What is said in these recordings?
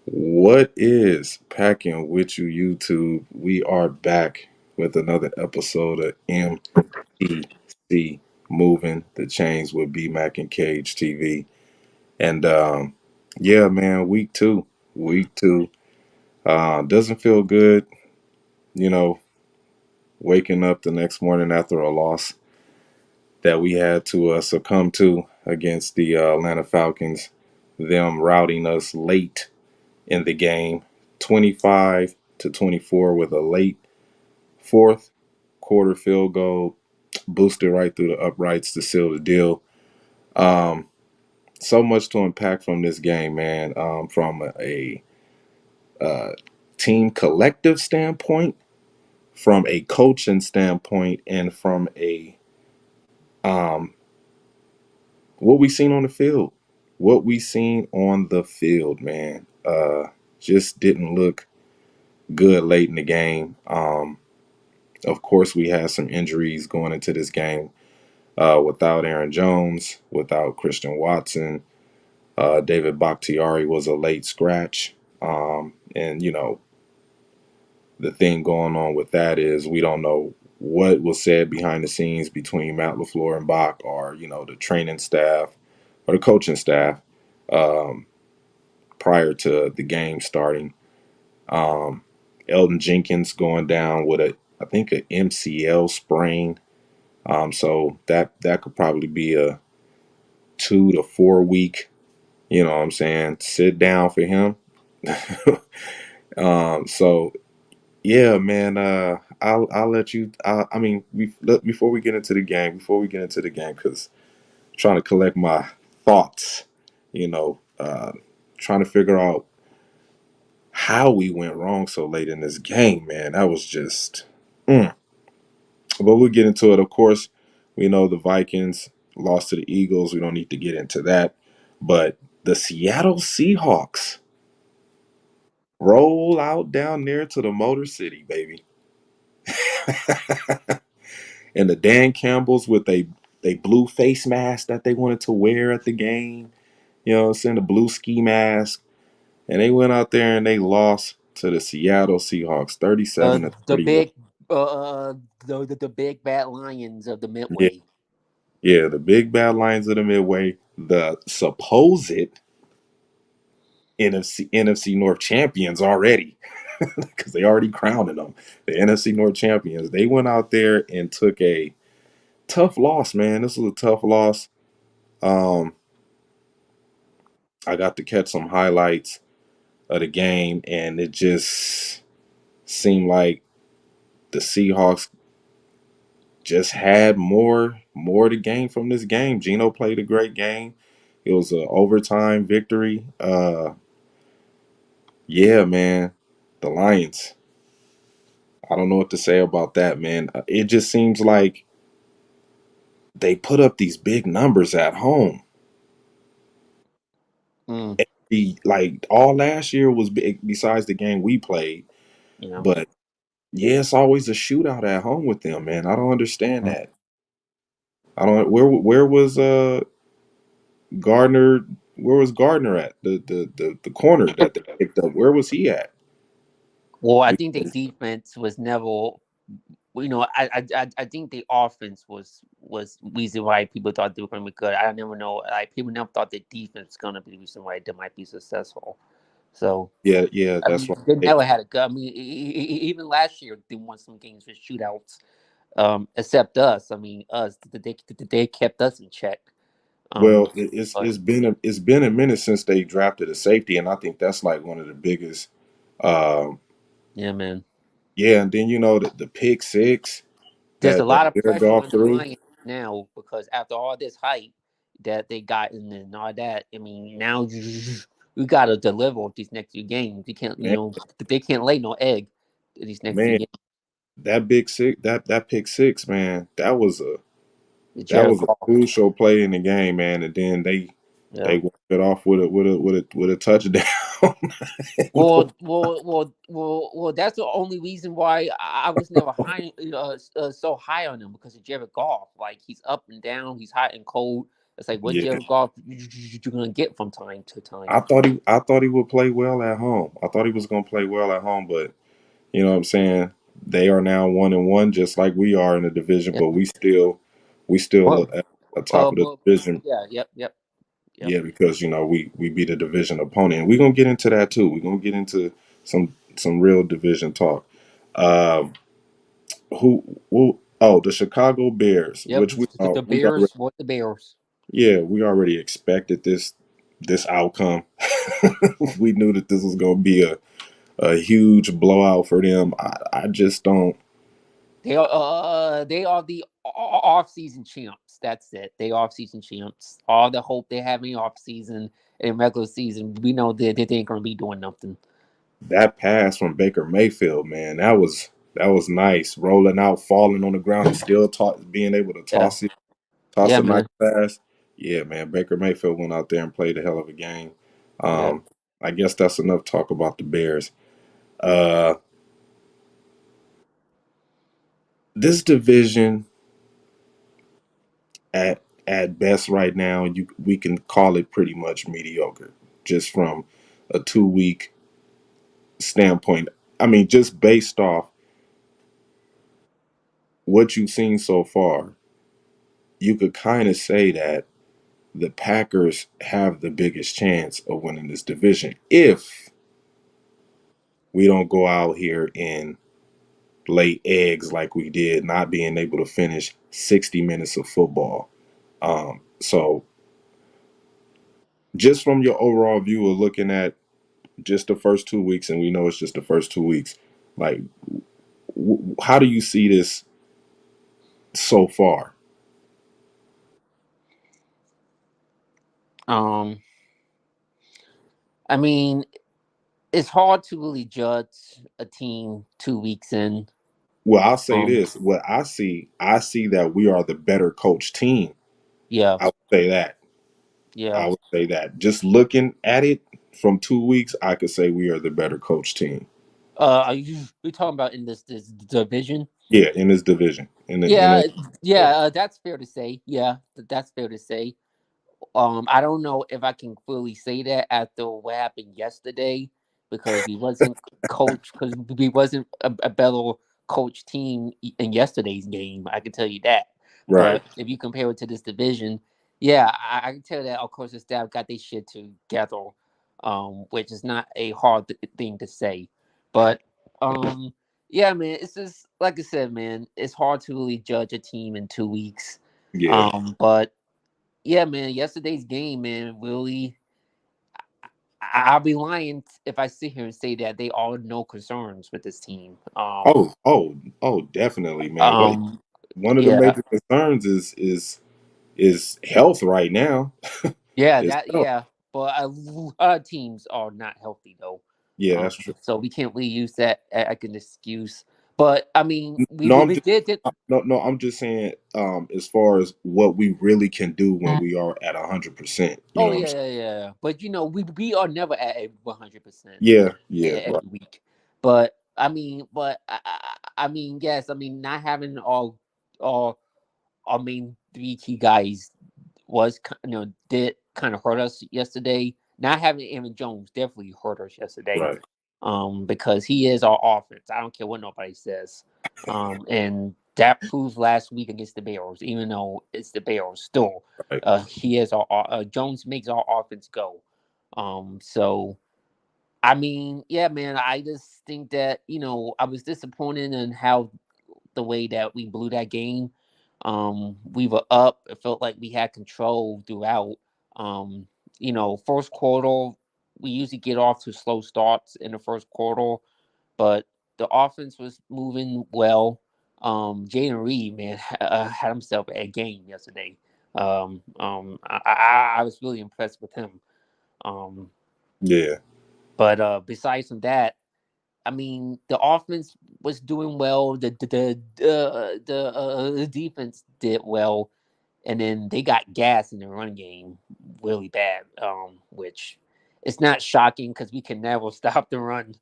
What is packing with you, YouTube? We are back with another episode of MTC, Moving the Chains with BMac and KHTV. And yeah, man, week two. Doesn't feel good, you know, waking up the next morning after a loss that we had to succumb to against the Atlanta Falcons. Them routing us late in the game, 25-24, with a late fourth quarter field goal, boosted right through the uprights to seal the deal. Um, so much to unpack from this game, man. From a uh, team collective standpoint, from a coaching standpoint, and from a um, what we seen on the field. What we seen on the field, man, just didn't look good late in the game. Of course, we had some injuries going into this game. Without Aaron Jones, without Christian Watson, David Bakhtiari was a late scratch. And, the thing going on with that is we don't know what was said behind the scenes between Matt LaFleur and Bach, or, the training staff or the coaching staff, um, prior to the game starting. Um, Elton Jenkins going down with I think, a MCL sprain. So that could probably be a 2 to 4 week, what I'm saying, sit down for him. So yeah, man. I'll let you. I mean, before we get into the game, because I'm trying to collect my thoughts. You know, uh, Trying to figure out how we went wrong so late in this game, man. That was just. Mm. But we'll get into it. Of course, we know the Vikings lost to the Eagles. We don't need to get into that. But the Seattle Seahawks roll out down there to the Motor City, baby. And the Dan Campbells with they blue face mask that they wanted to wear at the game. You know what I'm saying? The blue ski mask. And they went out there and they lost to the Seattle Seahawks 37 to The 31. big, the big bad lions of the Yeah, Midway. yeah, the big bad Lions of the Midway, the supposed NFC North champions already, because they already crowning them the NFC North champions. They went out there and took a tough loss, man. This was a tough loss. Um, I got to catch some highlights of the game, and it just seemed like the Seahawks just had more to gain from this game. Gino played a great game. It was an overtime victory. Yeah, man, the Lions. I don't know what to say about that, man. It just seems like they put up these big numbers at home. Mm, Like all last year was big, besides the game we played. you know. But yeah, it's always a shootout at home with them, man. I don't understand that. I don't. Where was Gardner? Where was Gardner at? The corner that they picked up. Where was he at? Well, I think the Because defense was never. I think the offense was reason why people thought they were going to be good. I never know. Like people never thought the defense was going to be the reason why they might be successful. So yeah, yeah, I that's mean, right. they never had a good. I mean, even last year they won some games with shootouts. Except us. I mean, they kept us in check. Um, Well, it's but it's been it's been a minute since they drafted a safety, and I think that's like one of the biggest. Um, yeah, man. yeah, and then the pick six There's a that lot of Jared pressure Goff on the threw. Lions now because after all this hype that they got and all that, I mean, now you got to deliver with these next few games. You can't, Man, they can't lay no egg in these next few man, games. that big six, that pick six, man, that Jared was a Goff. crucial play in the game, man. And then Yeah. they walked it off with a touchdown. Well. That's the only reason why I was never high, so high on him because of Jared Goff. Like he's up and down, he's hot and cold. It's like what Yeah, Jared Goff you're gonna get from time to time. I thought he would play well at home. I thought he was going to play well at home, but you know what I'm saying? They are now 1-1, just like we are in the division, Yep. but we still But at the top of the but division. yeah, yep. Yeah, because we beat a division opponent, and we're gonna get into that too. We're gonna get into some real division talk. Um, who? Oh, the Chicago Bears, Yep, which we the we already Bears. What the Bears? we already expected this outcome. We knew that this was gonna be a huge blowout for them. I just don't. They are the off-season champs. That's it. They off-season champs. All the hope they have in off-season and regular season, we know that they ain't gonna be doing nothing. That pass from Baker Mayfield, man, that was nice. Rolling out, falling on the ground, and still being able to Yeah, toss yeah, a nice man. pass. Yeah, man, Baker Mayfield went out there and played a hell of a game. Yeah. Um, I guess that's enough talk about the Bears. Uh, this division at best right now, we can call it pretty much mediocre, just from a 2 week standpoint. I mean, just based off what you've seen so far, you could kind of say that the Packers have the biggest chance of winning this division if we don't go out here and lay eggs like we did, not being able to finish 60 minutes of football. So, just from your overall view of looking at just the first 2 weeks, and we know it's just the first 2 weeks, like, how do you see this so far? Um, I mean, it's hard to really judge a team 2 weeks in. Well, I'll say Um, this: what I see that we are the better coach team. yeah, I would say that. yeah. I would say that. Just looking at it from 2 weeks, I could say we are the better coach team. Are you we talking about in this division? Yeah, in this division, in the Yeah, yeah, yeah. That's fair to say. Yeah, that's fair to say. I don't know if I can fully say that after what happened yesterday because we wasn't coach because we wasn't a better coach team in yesterday's game. I can tell you that. right. But if you compare it to this division, yeah, I can tell that of course the staff got their shit together, which is not a hard thing to say. But yeah, man, it's just like I said, man, it's hard to really judge a team in 2 weeks. Yeah. But yeah, man, yesterday's game, man, really, I'll be lying if I sit here and say that they all no concerns with this team. Oh, definitely, man. What Um, one of the yeah, major concerns is health right now. yeah, Is that, health. yeah, but a lot of teams are not healthy though. Yeah, that's true. So we can't really use that like an excuse. But I mean, we No, we, I'm we just did. no, I'm just saying, as far as what we really can do when we are at 100%. You Oh know what I'm yeah, saying? yeah, yeah. But you know, we are never at a 100% Yeah, yeah, right, every week. But I mean, I mean, yes, I mean, not having all our main three key guys did kind of hurt us yesterday. Not having Aaron Jones definitely hurt us yesterday. right, Because he is our offense. I don't care what nobody says. And that proved last week against the Bears, even though it's the Bears still. right. He is our Jones makes our offense go. So I mean, yeah, man, I just think that, I was disappointed in how the way that we blew that game. We were up. It felt like we had control throughout. Um, first quarter, we usually get off to slow starts in the first quarter, but the offense was moving well. Jaden Reed, man, had himself a game yesterday. I was really impressed with him. Um, Yeah, but besides from that, I mean, the offense was doing well. The defense did well, and then they got gas in the run game really bad. Which it's not shocking because we can never stop the run.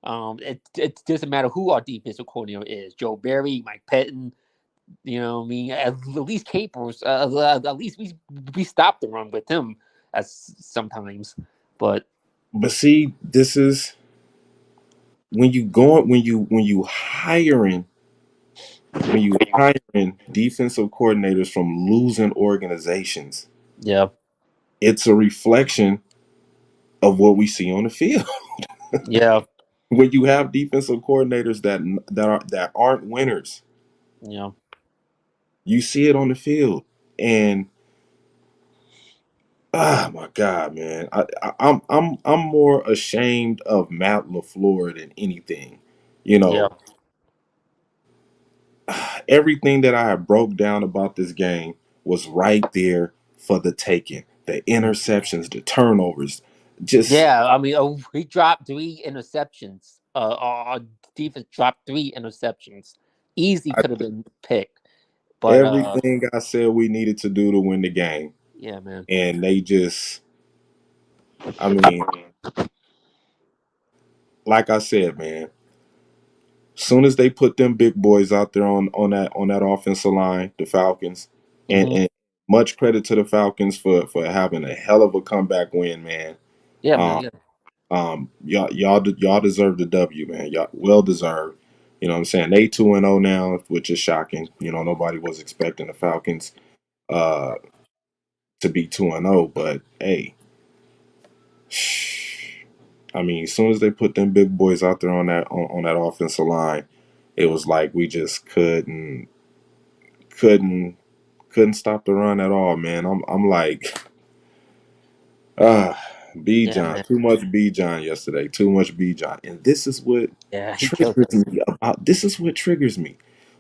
It doesn't matter who our defensive coordinator is, Joe Barry, Mike Pettin. You know, I mean, at least Capers, at least we stopped the run with him as sometimes. But But see, this is when you going when you hiring defensive coordinators from losing organizations, yeah, it's a reflection of what we see on the field. yeah, When you have defensive coordinators that aren't winners, yeah, you see it on the field. And oh my God, man, I'm more ashamed of Matt LaFleur than anything. You yeah, know, everything that I broke down about this game was right there for the taking. The interceptions, the turnovers, just yeah. I mean, he dropped 3 interceptions. Our defense dropped 3 interceptions. Easy I, could have been picked, but everything I said we needed to do to win the game. yeah, man. And they just, I mean, like I said, man, soon as they put them big boys out there on that offensive line, the Falcons, Hmm. and much credit to the Falcons for having a hell of a comeback win, man. Yeah, man. Um, Yeah, y'all deserve the W, man. Y'all well deserved. You know what I'm saying? They 2-0 now, which is shocking. You know, nobody was expecting the Falcons uh to be 2-0, but hey, I mean, as soon as they put them big boys out there on that offensive line, it was like we just couldn't couldn't stop the run at all, man. I'm like, ah, B yeah, John, man. too much B John yesterday, too much B John, and this is what Yeah, he killed triggers us. me about. This is what triggers me.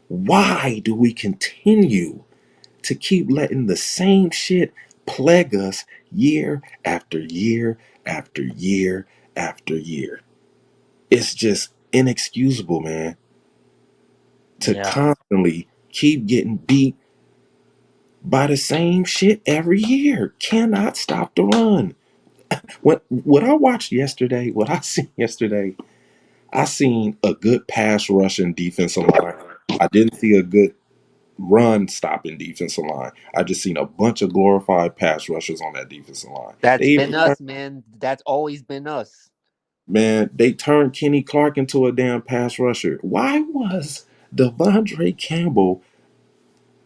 Why do we continue to keep letting the same shit plague us year after year after year after year? It's just inexcusable, man, to Yeah, constantly keep getting beat by the same shit every year. Cannot stop the run. What I watched yesterday, what I seen yesterday, I seen a good pass rushing defensive line. I didn't see a good run stopping defensive line. I just seen a bunch of glorified pass rushers on that defensive line. that's They even been us, man. That's always been us. man, they turned Kenny Clark into a damn pass rusher. Why was Devondre Campbell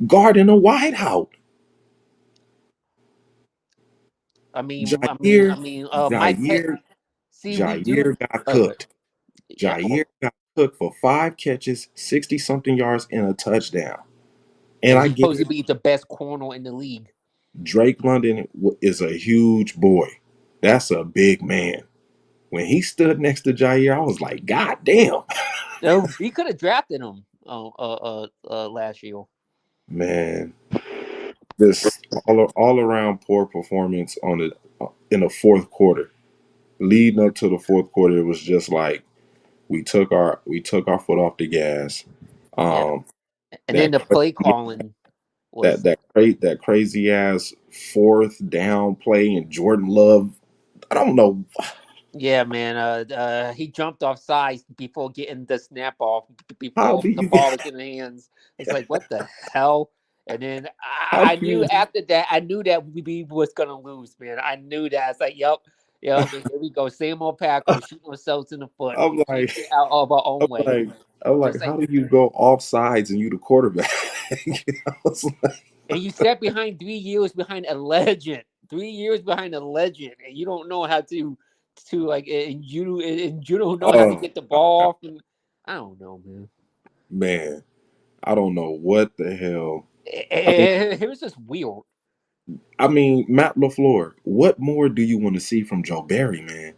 guarding a wideout? Jair, Mike Pet. Jair, See, we do. Jair got Okay. cooked. Yeah. Jair Oh, got cooked for 5 catches, 60 something yards, and a touchdown. And and I he's get supposed to it. be the best corner in the league. Drake London is a huge boy. That's a big man. When he stood next to Jair, I was like, God damn. No, we could have drafted him. Last year. Man, this all around poor performance on the in the fourth quarter. Leading up to the fourth quarter, it was just like we took our foot off the gas. Yeah, Um, and then that the play calling was. that crazy ass fourth down play and Jordan Love. I don't know Yeah, man. He jumped off sides before getting the snap off. how Before do the you ball was in the hands, it's like what the hell. And then how I do knew you after that, I knew that we was gonna lose, man. I knew that. It's like, yep, yep. Here we go, same old Packers shooting ourselves in the foot. I'm We can't like get out of our I'm own way. like I'm like Just like, how do you go off sides and you the quarterback? I was like, and you sat behind 3 years behind a legend, 3 years behind a legend, and you don't know how to like, and you don't know how to oh get the my ball God, off. And I don't know, man. man. I don't know what the hell. I mean It was just weird. Matt LaFleur, what more do you want to see from Joe Barry, man?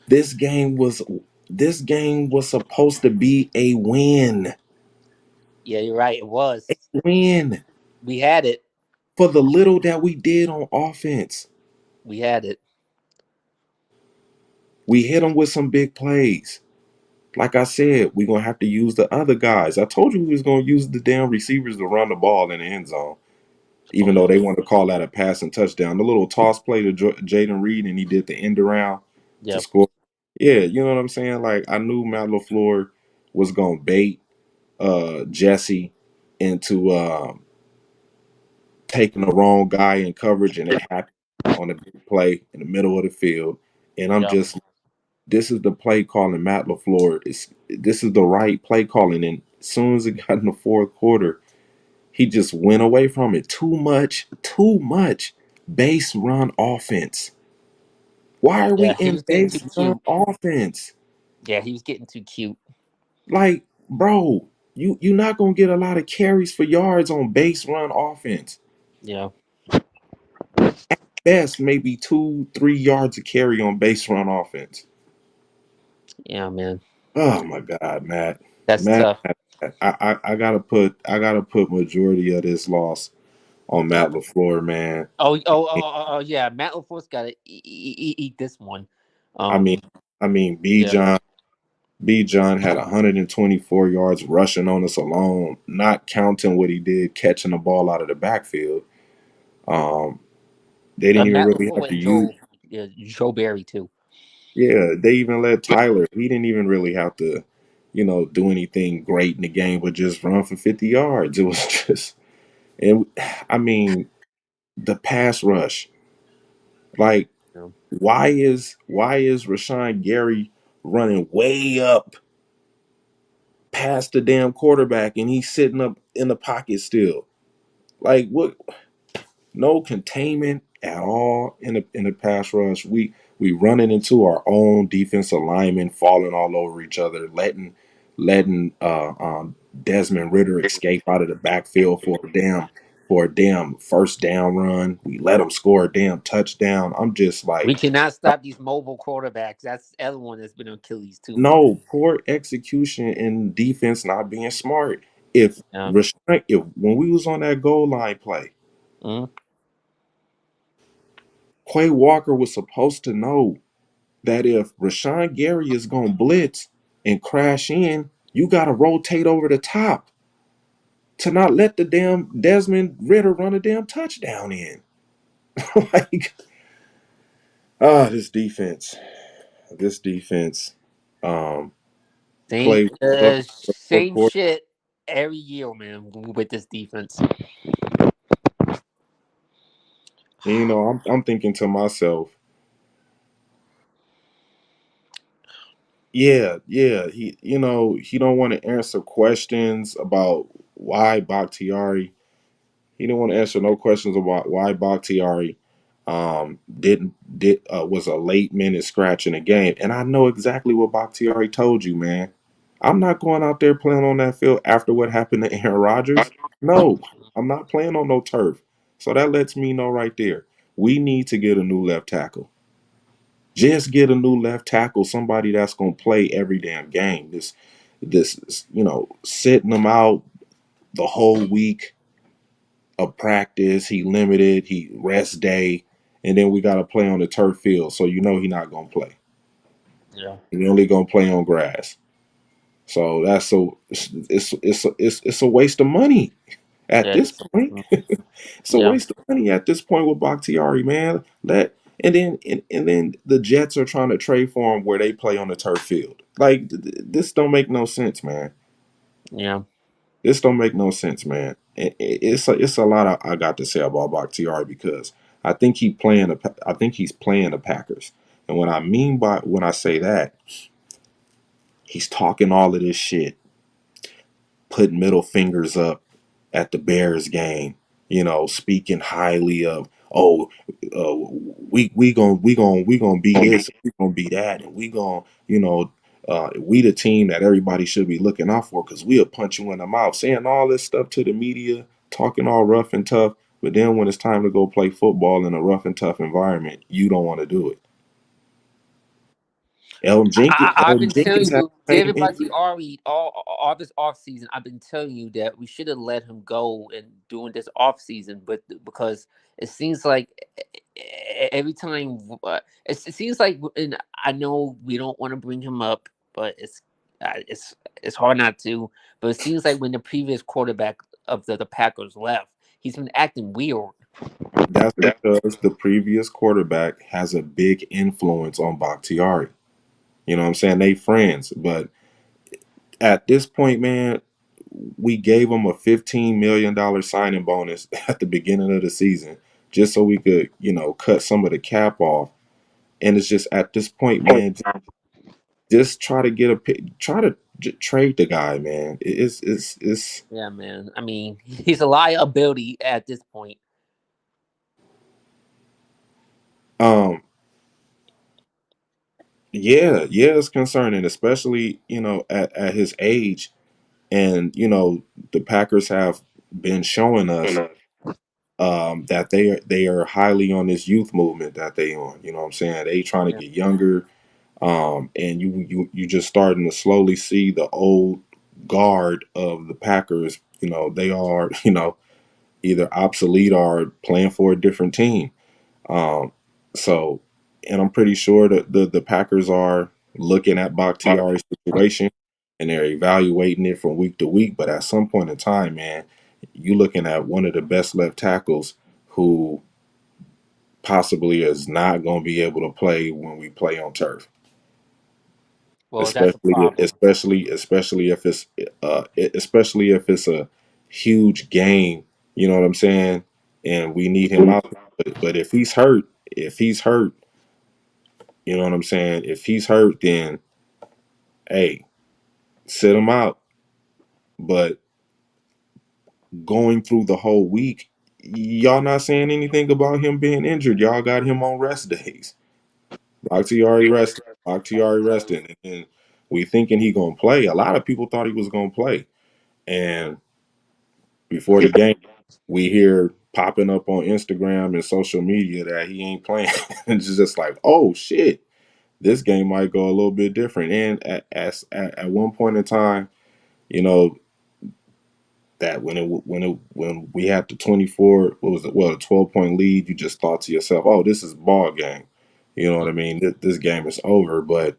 This game was this game was supposed to be a win. Yeah, you're right. It was. Win We had it. for the little that we did on offense. We had it. We hit them with some big plays. Like I said, we're gonna have to use the other guys. I told you we was gonna use the damn receivers to run the ball in the end zone. Even Oh though yeah. they want to call that a passing touchdown, the little toss play to Jaden Reed, and he did the end around to Yep. score. Yeah, you know what I'm saying. Like I knew Matt LaFleur was gonna bait Jesse into taking the wrong guy in coverage, and it happened on a big play in the middle of the field. And I'm Yeah. just, this is the play calling Matt LaFleur. This is the right play calling. And as soon as it got in the fourth quarter, he just went away from it. Too much base run offense. Why are we Yeah, he in was getting too base run cute. offense? Yeah, he was getting too cute. Like, bro, you're not gonna get a lot of carries for yards on base run offense. Yeah. Best maybe 2-3 yards a carry on base run offense. Yeah, man. Oh my God, Matt. That's Matt, tough. I gotta put majority of this loss on Matt LaFleur, man. Yeah. Matt LaFour's got to eat this one. I mean, Um, I mean, B yeah. John B John had 124 yards rushing on us alone, not counting what he did catching the ball out of the backfield. Um, they didn't even Matt really LaFleur have to and use. Joe Barry too. Yeah, they even let Tyler. He didn't even really have to, do anything great in the game, but just run for 50 yards. It was just, and I mean, the pass rush. Like, Yeah. why is Rashawn Gary running way up past the damn quarterback and he's sitting up in the pocket still? Like, what? No containment at all in the pass rush. We running into our own defensive linemen, falling all over each other, letting Desmond Ritter escape out of the backfield for a damn first down run. We let him score a damn touchdown. I'm just We like, cannot stop these mobile quarterbacks. That's the other one that's been Achilles too. no, poor execution in defense, not being smart. If Yeah. if when we was on that goal line play, Mhm. Quay Walker was supposed to know that if Rashawn Gary is going to blitz and crash in, you got to rotate over the top to not let the damn Desmond Ritter run a damn touchdown in. Like, this defense, um, Same, Clay, what's up? Fourth same quarter. shit every year, man, with this defense. And, I'm thinking to myself, yeah, he don't want to answer questions about why Bakhtiari. He didn't want to answer no questions about why Bakhtiari didn't did was a late minute scratch in the game. And I know exactly what Bakhtiari told you, man. I'm not going out there playing on that field after what happened to Aaron Rodgers. No, I'm not playing on no turf. So that lets me know right there. We need to get a new left tackle. Just get a new left tackle, somebody that's gonna play every damn game. This, sitting them out the whole week of practice. He limited, he rest day, and then we got to play on the turf field. So he not gonna play. Yeah, He only gonna play on grass. So that's so it's a waste of money at yeah, this point. It's a yeah, waste of money at this point with Bakhtiari, man. And then the Jets are trying to trade for him where they play on the turf field. Like, this don't make no sense, man. yeah, This don't make no sense, man. It's a lot I got to say about Bakhtiari because I think he's playing the Packers, and what I mean by when I say that, he's talking all of this shit, putting middle fingers up at the Bears game, speaking highly of, oh, we gonna be this, we gonna be that, and we the team that everybody should be looking out for because we'll punch you in the mouth, saying all this stuff to the media, talking all rough and tough, but then when it's time to go play football in a rough and tough environment, you don't want to do it. I've Elton been Jenkins telling had you, the same David injury. Bakhtiari, all this off season. I've been telling you that we should have let him go and doing this off season, but because it seems like every time it seems like, and I know we don't want to bring him up, but it's hard not to. But it seems like when the previous quarterback of the Packers left, he's been acting weird. That's because the previous quarterback has a big influence on Bakhtiari. You know what I'm saying? They friends, but at this point, man, we gave him a $15 million signing bonus at the beginning of the season just so we could, cut some of the cap off. And it's just at this point, man, just try to get try to trade the guy, man. It's Yeah, man. I mean, he's a liability at this point. um yeah, it's concerning, especially at his age. And the Packers have been showing us that they are highly on this youth movement that they on. You know what I'm saying? They trying to Yeah, get younger, and you just starting to slowly see the old guard of the Packers. They are either obsolete or playing for a different team. Um, so, and I'm pretty sure that the Packers are looking at Bakhtiari's situation and they're evaluating it from week to week. But at some point in time, man, you looking at one of the best left tackles who possibly is not going to be able to play when we play on turf, well, that's a especially problem. especially especially if it's especially if it's a huge game. You know what I'm saying? And we need him out. But if he's hurt, you know what I'm saying? If he's hurt, then hey, sit him out. But going through the whole week, y'all not saying anything about him being injured. Y'all got him on rest days. Bakhtiari resting. Bakhtiari resting. And we thinking he gonna play. A lot of people thought he was gonna play. And before the game, we hear popping up on Instagram and social media that he ain't playing. It's just like, oh shit, this game might go a little bit different. And at one point in time, you know, that when we had the 24, what was it? Well, a 12-point lead, you just thought to yourself, oh, this is ball game. You know what I mean? This game is over. But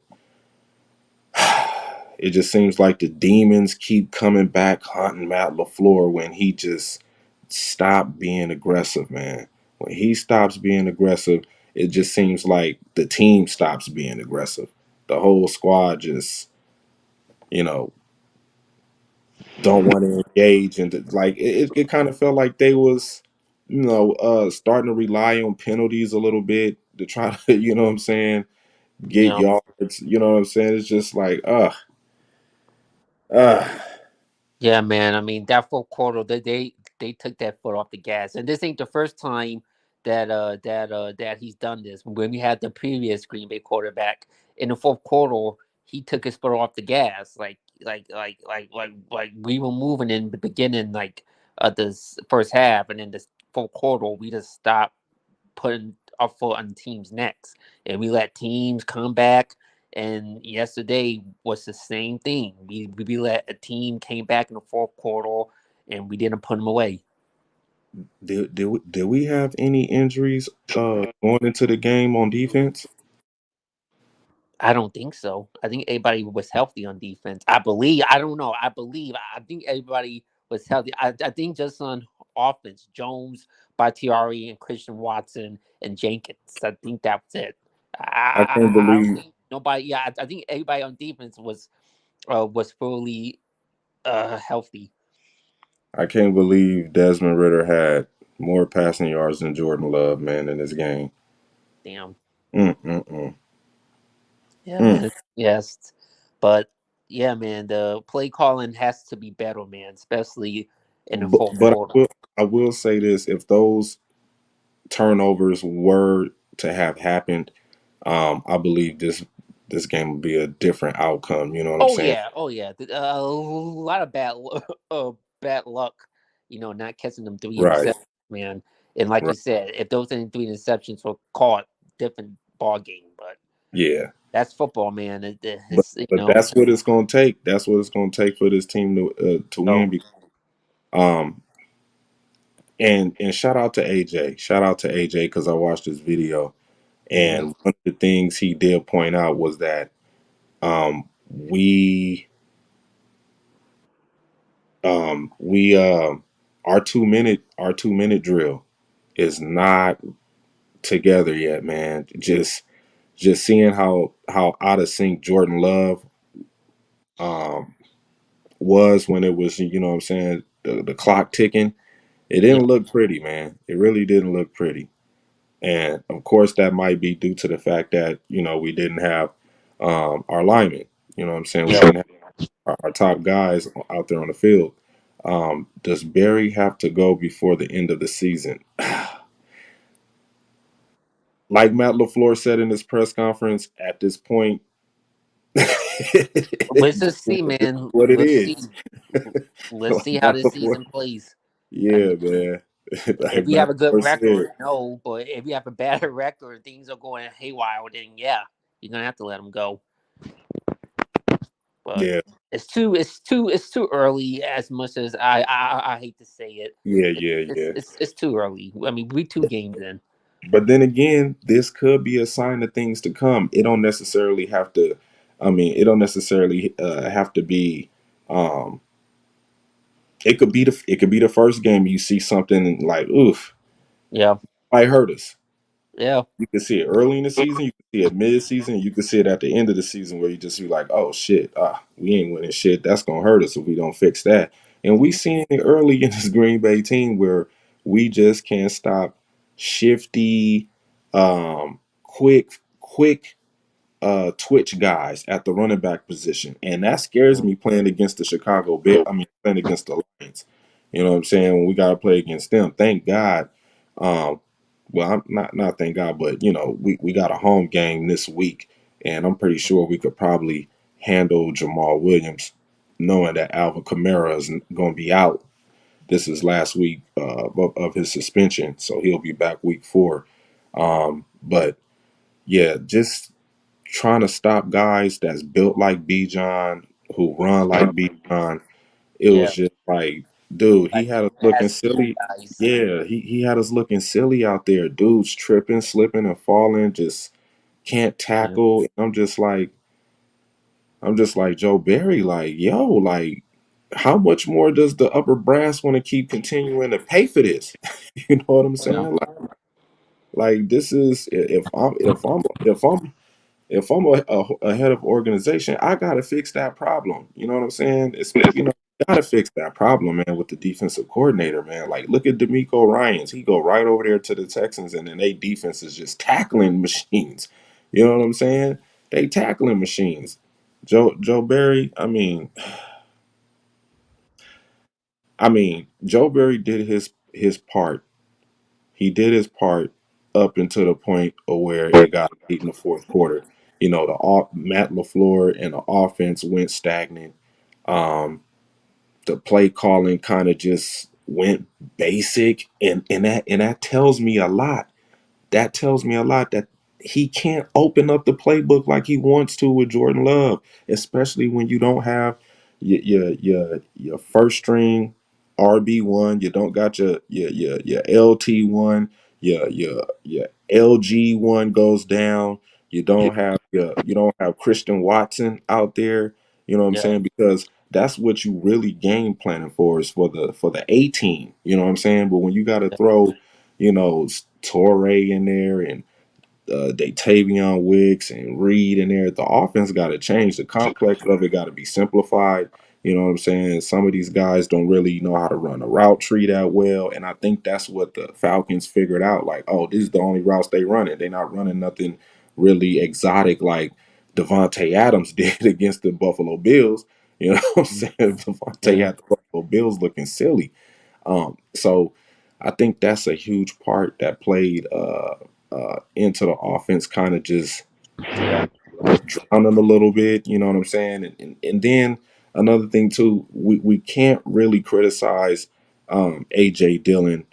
it just seems like the demons keep coming back haunting Matt LaFleur when he just stopped being aggressive, man. When he stops being aggressive, it just seems like the team stops being aggressive. The whole squad just, you know, don't want to engage, and like it kind of felt like they was, starting to rely on penalties a little bit to try to, you know what I'm saying, get Yeah. yards. You know what I'm saying? It's just like, uh Yeah, man. I mean, that fourth quarter, they took that foot off the gas, and this ain't the first time that he's done this. When we had the previous Green Bay quarterback in the fourth quarter, he took his foot off the gas, like we were moving in the beginning, like this first half, and then this fourth quarter, we just stopped putting our foot on teams' necks, and we let teams come back. And yesterday was the same thing. We let a team came back in the fourth quarter, and we didn't put them away. did we have any injuries going into the game on defense? I don't think so. I think everybody was healthy on defense. I believe. I don't know. I believe. I think everybody was healthy. I think just on offense, Jones, Bakhtiari, and Christian Watson and Jenkins. I think that was it. I can't I don't believe think nobody. Yeah, I think everybody on defense was fully healthy. I can't believe Desmond Ritter had more passing yards than Jordan Love, man, in this game. Damn. Mm, mm, mm, Yeah, mm. man. Yes, but yeah, man. The play calling has to be better, man. Especially in the fourth But quarter. I will say this: if those turnovers were to have happened, I believe this game would be a different outcome. You know what I'm Oh saying? yeah, oh yeah. A lot of bad luck. Not catching them three Right. interceptions, man. And like Right. you said, if those three interceptions were caught, different ball game. But Yeah. that's football, man. But It's but that's what it's gonna take. That's what it's gonna take for this team to win. so Um, and shout out to AJ. Shout out to AJ because I watched this video, mhm. and one of the things he did point out was that we we our 2 minute drill is not together yet, man. Just seeing how out of sync Jordan Love um was when it was, you know what I'm saying, the clock ticking. It Yeah, didn't look pretty, man. It really didn't look pretty. And of course, that might be due to the fact that, we didn't have our linemen. You know what I'm saying? We yeah. didn't have our top guys out there on the field. Does Barry have to go before the end of the season? Like Matt LaFleur said in his press conference, at this point, Let's this just see, is man. what it Let's is. see. Let's Like see how Matt this LaFleur, season plays. I yeah, mean, man. if Like we Matt have a good LaFleur record, said, no. But if you have a bad record and things are going haywire, then yeah, you're gonna have to let him go. But yeah, it's too early. As much as I hate to say it, yeah, it yeah, it's yeah. it's it's too early. I mean, we 2 games in. But then again, this could be a sign of things to come. It don't necessarily have to. I mean, it don't necessarily have to be. Um, it could be the first game you see something like, oof, Yeah, might hurt us. yeah, You can see it early in the season. You can see it mid-season. You can see it at the end of the season where you just be like, "Oh shit, we ain't winning shit. That's gonna hurt us if we don't fix that." And we seen it early in this Green Bay team where we just can't stop shifty, quick twitch guys at the running back position, and that scares me playing against the Chicago Bears. I mean, playing against the Lions. You know what I'm saying? When we got to play against them, thank God. Um, well, I'm not thank God, but we got a home game this week, and I'm pretty sure we could probably handle Jamal Williams, knowing that Alvin Kamara is going to be out. This is last week of his suspension, so he'll be back week 4. But yeah, just trying to stop guys that's built like B John, who run like B John. It yeah. was just like, dude, he Like had us looking fast speed silly. guys. Yeah, he had us looking silly out there. Dudes tripping, slipping, and falling, just can't Yeah, tackle. I'm just like Joe Barry, like, yo, like, how much more does the upper brass want to keep continuing to pay for this? You know what I'm yeah, saying? Like this is if I'm a head of organization, I gotta fix that problem. You know what I'm saying? Gotta fix that problem, man, with the defensive coordinator, man. Like, look at D'Amico Ryans. He go right over there to the Texans, and then they defense is just tackling machines. You know what I'm saying? They tackling machines. Joe Barry. I mean, Joe Barry did his part. He did his part up until the point of where it got late in the fourth quarter. Matt LaFleur and the offense went stagnant. Um, the play calling kind of just went basic, and that tells me a lot. That tells me a lot that he can't open up the playbook like he wants to with Jordan Love, especially when you don't have your first string RB1. You don't got your LT1. Your LG1 goes down. You don't have Christian Watson out there. You know what I'm yeah, saying? Because that's what you really game planning for, is for the A team. You know what I'm saying? But when you got to throw, Torre in there, and Datavion Wicks and Reed in there, the offense got to change. The complex of it got to be simplified. You know what I'm saying? Some of these guys don't really know how to run a route tree that well, and I think that's what the Falcons figured out. Like, oh, this is the only routes they running. They're not running nothing really exotic like Devontae Adams did against the Buffalo Bills. You know what I'm saying? Devontae yeah, had the Buffalo Bills looking silly. So I think that's a huge part that played into the offense, kind of just yeah, drowning a little bit. You know what I'm saying? And then another thing too, we can't really criticize AJ Dillon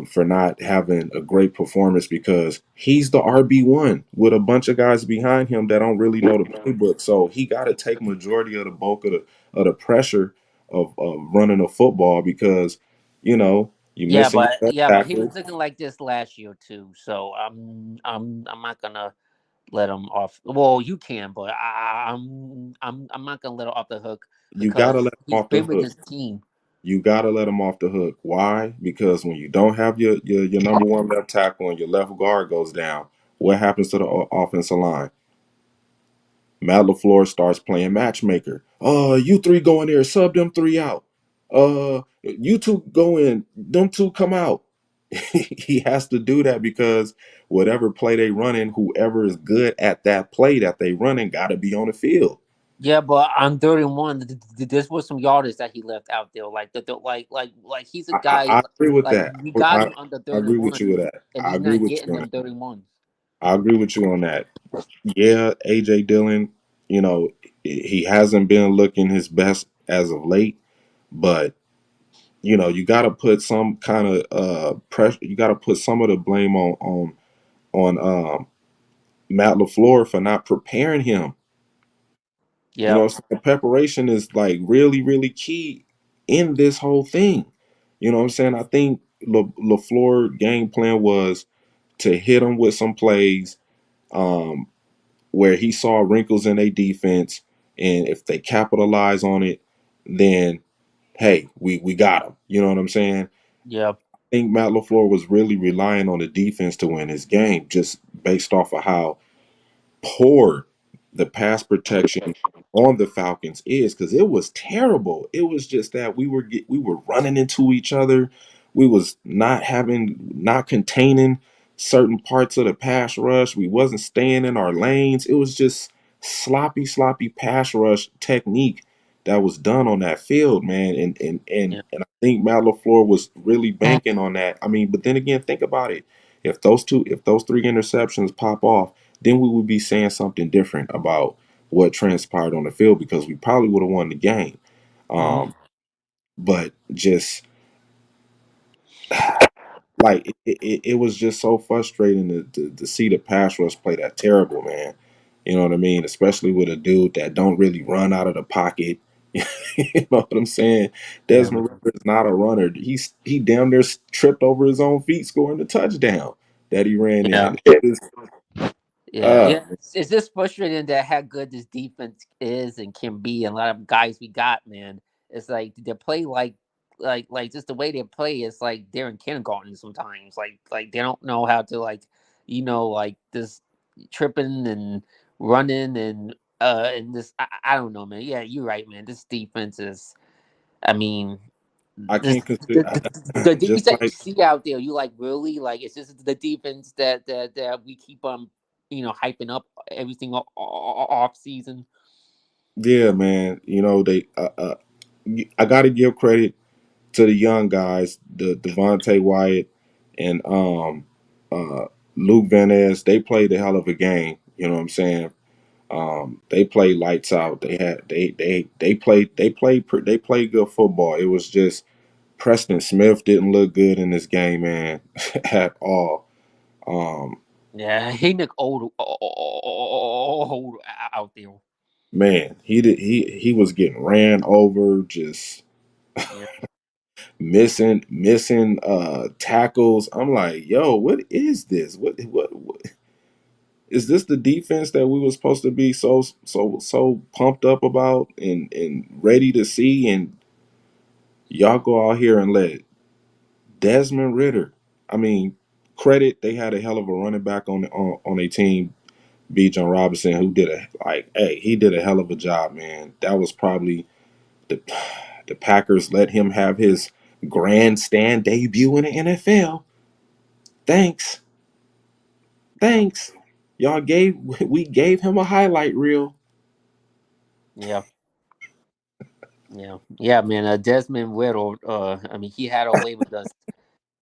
for not having a great performance, because he's the RB1 with a bunch of guys behind him that don't really know the playbook. So he got to take majority of the bulk of the pressure of running a football, because you're yeah. missing But your best yeah, but he was tackle. looking like this last year too. So I'm not gonna let him off. Well, you can, but I'm not gonna let him off the hook You gotta because let him he's off the been with hook. this team. You gotta let him off the hook. Why? Because when you don't have your number one left tackle and your left guard goes down, what happens to the offensive line? Matt LaFleur starts playing matchmaker. You three go in there, sub them three out. You two go in, them two come out. He has to do that because whatever play they running, whoever is good at that play that they running, got to be on the field. Yeah, but on 31, this was some yardage that he left out there. Like like he's a guy I agree with like that. we got I, him under I agree with 31, you with that. and I he's agree not with getting you on them that. 31s. I agree with you on that. Yeah, AJ Dillon, you know, he hasn't been looking his best as of late, but you got to put some kind of pressure. You got to put some of the blame on Matt LaFleur for not preparing him. Yeah, So the preparation is like really, really key in this whole thing. You know what I'm saying? I think LaFleur game plan was to hit him with some plays um, where he saw wrinkles in their defense, and if they capitalize on it, then hey, we got him. You know what I'm saying? yeah, I think Matt LaFleur was really relying on the defense to win his game, just based off of how poor the pass protection on the Falcons is, because it was terrible. It was just that we were running into each other. We was not containing certain parts of the pass rush. We wasn't staying in our lanes. It was just sloppy pass rush technique that was done on that field, man. yeah, And I think Matt LaFleur was really banking on that. I mean, but then again, think about it. If those three interceptions pop off, then we would be saying something different about what transpired on the field, because we probably would have won the game. hmm Um, but just like it was just so frustrating to see the pass rush play that terrible, man. You know what I mean? Especially with a dude that don't really run out of the pocket. You know what I'm saying? yeah, Desmond man. Ritter is not a runner. He damn near tripped over his own feet scoring the touchdown that he ran Yeah. in. It was, Yeah, uh, yeah. It's just frustrating that how good this defense is and can be, and a lot of guys we got, man. It's like they play like just the way they play. It's like they're in kindergarten sometimes. Like they don't know how to like this tripping and running and this. I don't know, man. Yeah, you're right, man. This defense is. I mean, I this can't consider the defense just that you like see out there, you like really like it's just the defense that we keep hyping up everything off season. yeah, man. I got to give credit to the young guys, the Devontae Wyatt and Luke Van Ness. They played a hell of a game. You know what I'm saying? They played lights out. They played good football. It was just Preston Smith didn't look good in this game, man, at all. Um, Yeah, he look old out there. man, he was getting ran over, just Yeah, missing tackles. I'm like, yo, what is this? What is this, the defense that we were supposed to be so pumped up about and ready to see? And y'all go out here and let Desmond Ritter. I mean, credit, they had a hell of a running back on a team, Bijan Robinson, who did he did a hell of a job, man. That was probably the the Packers let him have his grandstand debut in the NFL. Thanks. Thanks. We gave him a highlight reel. yeah, yeah, man. Desmond Whittle. I mean, he had a way with us.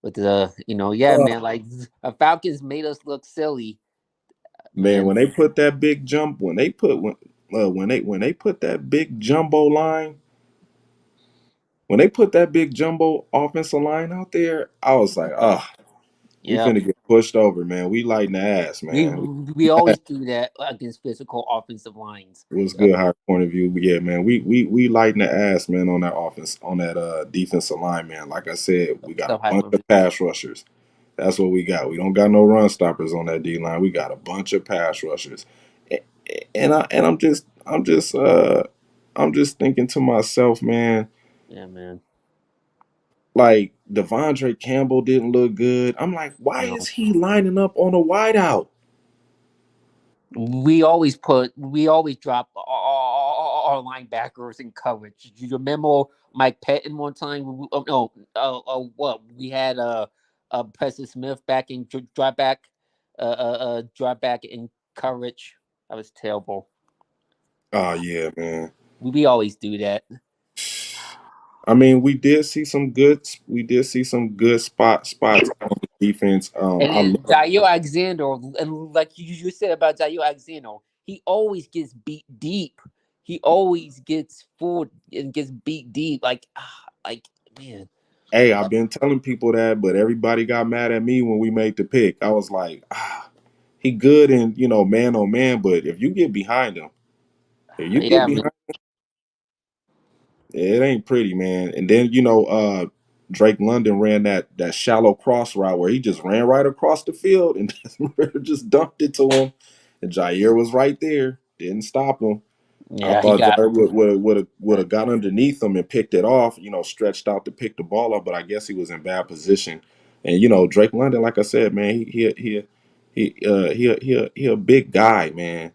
With yeah, Uh, man. Like Falcons made us look silly, man, man. when they put that big jump, when they put that big jumbo line, when they put that big jumbo offensive line out there, I was like, we Yeah. finna get pushed over, man. We lighting the ass, We man. we always do that against physical offensive lines. It was good high point of view. But yeah, man, we lighting the ass, man, on that offense, on that defensive line, man. Like I said, we got a Stuff bunch happen. of pass rushers. That's what we got. We don't got no run stoppers on that D line. We got a bunch of pass rushers. And I'm just thinking to myself, man, Yeah, man. like Devondre Campbell didn't look good. I'm like, why No, is he lining up on a wideout? we always drop our linebackers in coverage. Do you remember Mike Pettin one time? Oh, no, what we had Preston Smith back in drop back in coverage. That was terrible. Oh yeah, man. We always do that. I mean, we did see some good spots on the defense. And I then love Jair Alexander, and like you said about Jair Alexander, he always gets beat deep. He always gets fooled and gets beat deep. Like man, Hey, I've been telling people that, but everybody got mad at me when we made the pick. I was like, he good in, man on man, but if you get behind him, if you get yeah, man, behind, it ain't pretty, man. And then Drake London ran that shallow cross route where he just ran right across the field and just dumped it to him, and Jair was right there, didn't stop him. I yeah, he thought got Jair would have got underneath him and picked it off, stretched out to pick the ball up, but I guess he was in bad position. And Drake London, like I said, man, he a big guy, man.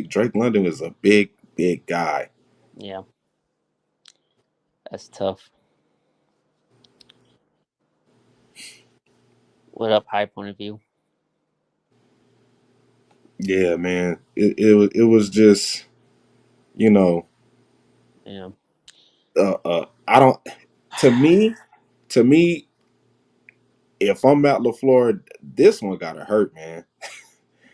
Drake London is a big guy. yeah. That's tough. What up, high point of view? Yeah, man. It was just you know Yeah, I don't to me if I'm Matt LaFleur, this one gotta hurt, man.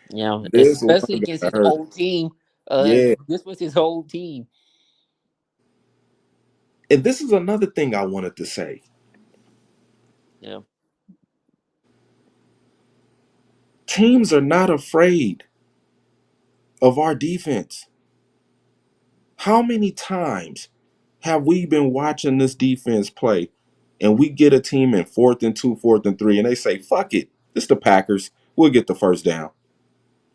yeah. This one Especially against gotta his hurt. old team. Yeah. This was his whole team. And this is another thing I wanted to say. Yeah, Teams are not afraid of our defense. How many times have we been watching this defense play and we get a team in 4th and 2, 4th and 3, and they say, fuck it, it's the Packers. We'll get the first down.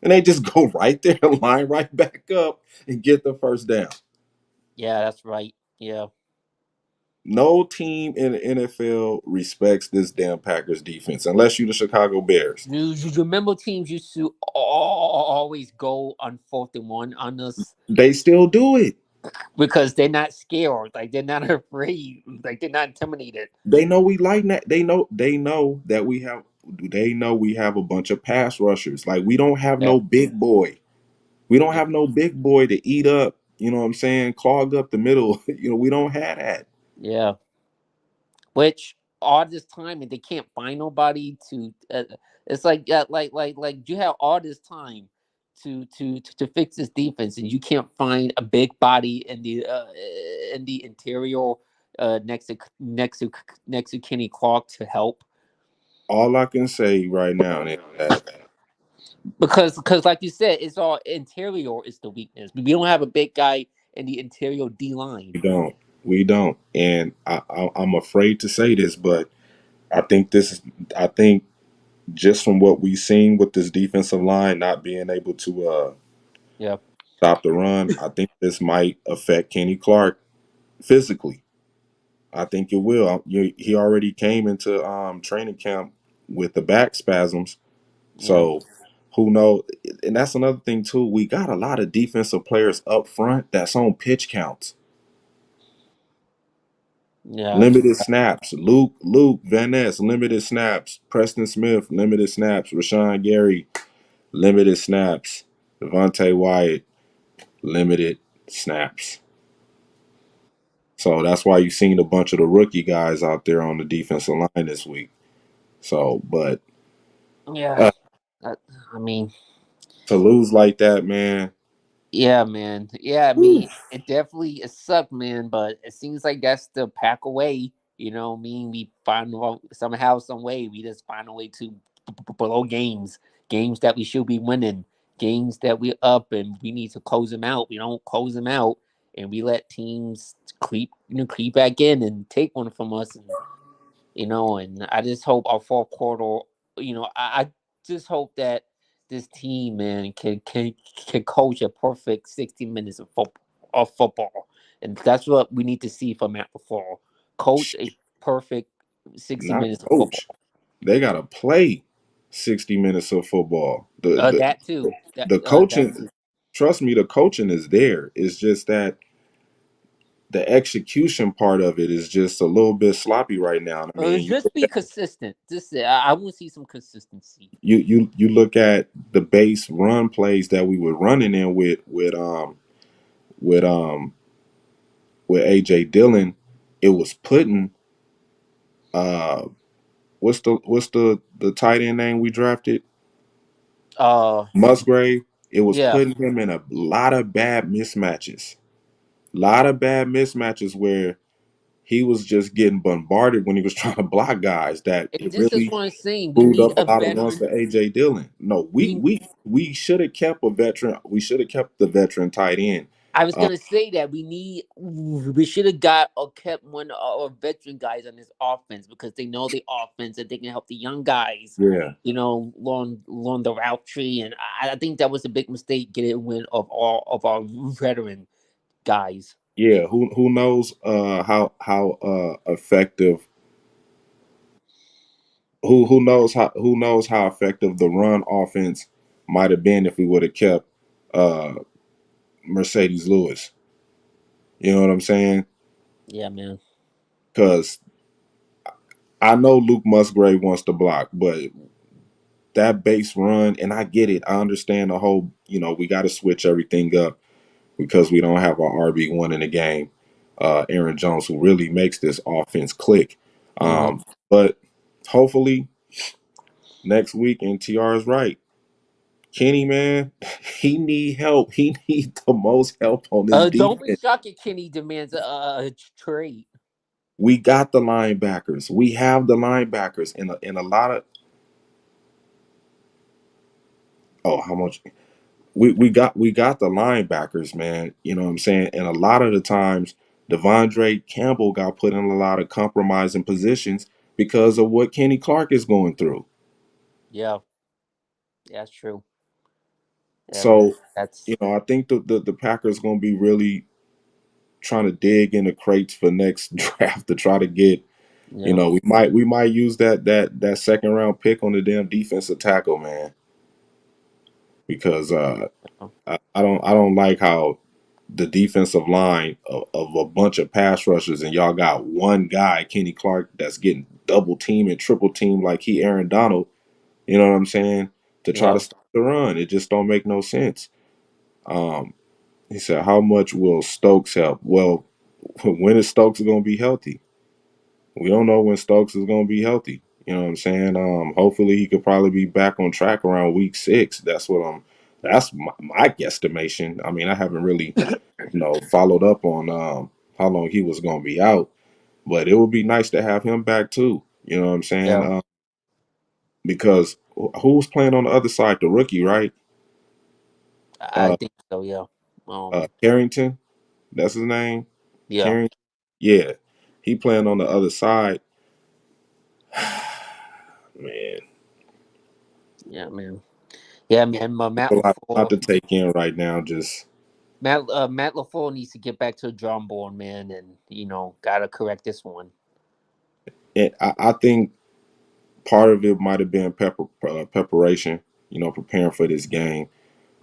And they just go right there, line right back up, and get the first down. yeah, that's right. Yeah. No team in the NFL respects this damn Packers defense unless you the Chicago Bears. You remember teams used to always go on 4th and 1 on us They still do it. because they're not scared. Like they're not afraid. Like they're not intimidated. They know we like that. They know that we have. They know we have a bunch of pass rushers. Like we don't have Yeah, no big boy. We don't yeah, have no big boy to eat up. You know what I'm saying? Clog up the middle. We don't have that. yeah. Which all this time and they can't find nobody to. It's like you have all this time to fix this defense and you can't find a big body in the interior next to Kenny Clark to help. All I can say right now is that Because like you said, it's all interior is the weakness. We don't have a big guy in the interior D line. we don't. We don't. And I'm afraid to say this, but I think this is. I think just from what we've seen with this defensive line not being able to Yeah, stop the run, I think this might affect Kenny Clark physically. I think it will. He already came into training camp with the back spasms, yeah, so who knows? And that's another thing too. We got a lot of defensive players up front that's on pitch counts, yeah, limited snaps. Luke Van Ness, limited snaps. Preston Smith, limited snaps. Rashawn Gary, limited snaps. Devontae Wyatt, limited snaps. So that's why you've seen a bunch of the rookie guys out there on the defensive line this week. So, but yeah. uh, Uh, I mean, to lose like that, man. yeah, man. Yeah, I Whew. mean, it definitely it sucked, man. But it seems like that's the pack away. You know, what I mean, we find somehow, some way, we just find a way to blow games that we should be winning, games that we're up and we need to close them out. We don't close them out, and we let teams creep back in and take one from us, and I just hope our fourth quarter, I just hope that this team, man, can coach a perfect 60 minutes of football, and that's what we need to see from Matt LaFleur. Coach a perfect 60 Not minutes of coach. football. They gotta play 60 minutes of football. The the That too. the That coaching too. trust me, the coaching is there. It's just that the execution part of it is just a little bit sloppy right now. I mean, Just be consistent. Just I want to see some consistency. you look at the base run plays that we were running in with with AJ Dillon. It was putting uh what's the tight end name we drafted? Uh, Musgrave. It was yeah. putting him in a lot of bad mismatches. Lot of bad mismatches where he was just getting bombarded when he was trying to block guys that And it this is really what I'm saying. We screwed need up a a lot of runs veteran. for AJ Dillon. No, we We we we should have kept a veteran. We should have kept the veteran tight end. I was Uh, gonna say that we should have got or kept one of our veteran guys on this offense because they know the offense and they can help the young guys, yeah, learn the route tree. And I think that was a big mistake getting rid of all of our veteran guys. yeah. Who knows how effective who knows how effective the run offense might have been if we would have kept uh Mercedes Lewis. You know what I'm saying? Yeah, man. Because I know Luke Musgrave wants to block, but that base run, and I get it. I understand the whole, we got to switch everything up because we don't have our RB1 in the game, Aaron Jones, who really makes this offense click. Hmm. But hopefully next week, and TR is right. Kenny, man, he need help. He needs the most help on this Don't be defense. shocked if Kenny demands a trade. We got the linebackers. We have the linebackers in a lot of. Oh, how much? We got the linebackers, man. You know what I'm saying? And a lot of the times, Devondre Campbell got put in a lot of compromising positions because of what Kenny Clark is going through. Yeah, that's true. Yeah, man. So, That's I think the Packers going to be really trying to dig in the crates for next draft to try to get. yeah. We might use that second round pick on the damn defensive tackle, man, because I don't like how the defensive line of a bunch of pass rushers and y'all got one guy, Kenny Clark, that's getting double team and triple team like he Aaron Donald. You know what I'm saying? To try to Yeah. stop the run, it just don't make no sense. Um, he said, "How much will Stokes help?" Well, when is Stokes going to be healthy? We don't know when Stokes is going to be healthy. You know what I'm saying? Hopefully he could probably be back on track around week 6. That's my guesstimation. I mean, I haven't really, followed up on how long he was going to be out, but it would be nice to have him back too. You know what I'm saying? Yeah. Because who's playing on the other side? The rookie, right? I Uh, think so. Yeah. Um. Carrington, that's his name. Yeah. Carrington. Yeah, he playing on the other side. Man, Yeah, man. Yeah, man. Matt a lot, Lafleur. to take in right now. Just Matt Lafleur needs to get back to the drum board, man, and gotta correct this one. I think part of it might have been preparation. Preparing for this game.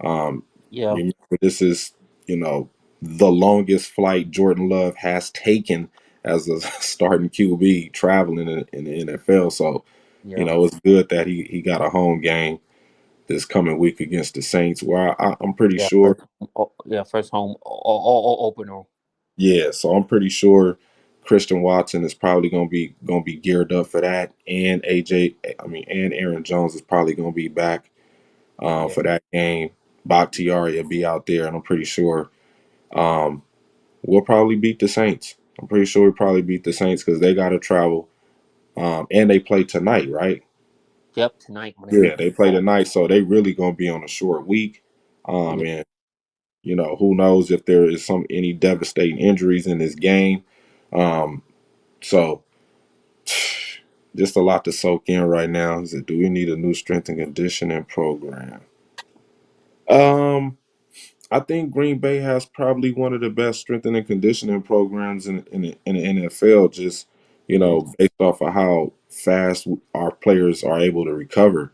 Um, Yeah. remember, this is you know the longest flight Jordan Love has taken as a starting QB traveling in the NFL. So Yeah. it's good that he got a home game this coming week against the Saints. Where I'm pretty Yeah. sure. First home opener. Yeah, so I'm pretty sure Christian Watson is probably gonna be geared up for that, and and Aaron Jones is probably gonna be back Yeah. for that game. Bakhtiari will be out there, and I'm pretty sure um, we'll probably beat the Saints. I'm pretty sure we'll probably beat the Saints because they got to travel, and they play tonight, right? Yep. Tonight, Monday Yeah, Night they play Football. tonight, so they really gonna be on a short week. Yeah. And who knows if there is any devastating injuries in this game. Um, so just a lot to soak in right now. Is it, do we need a new strength and conditioning program? Um, I think Green Bay has probably one of the best strength and conditioning programs in the NFL. Just Mhm. based off of how fast our players are able to recover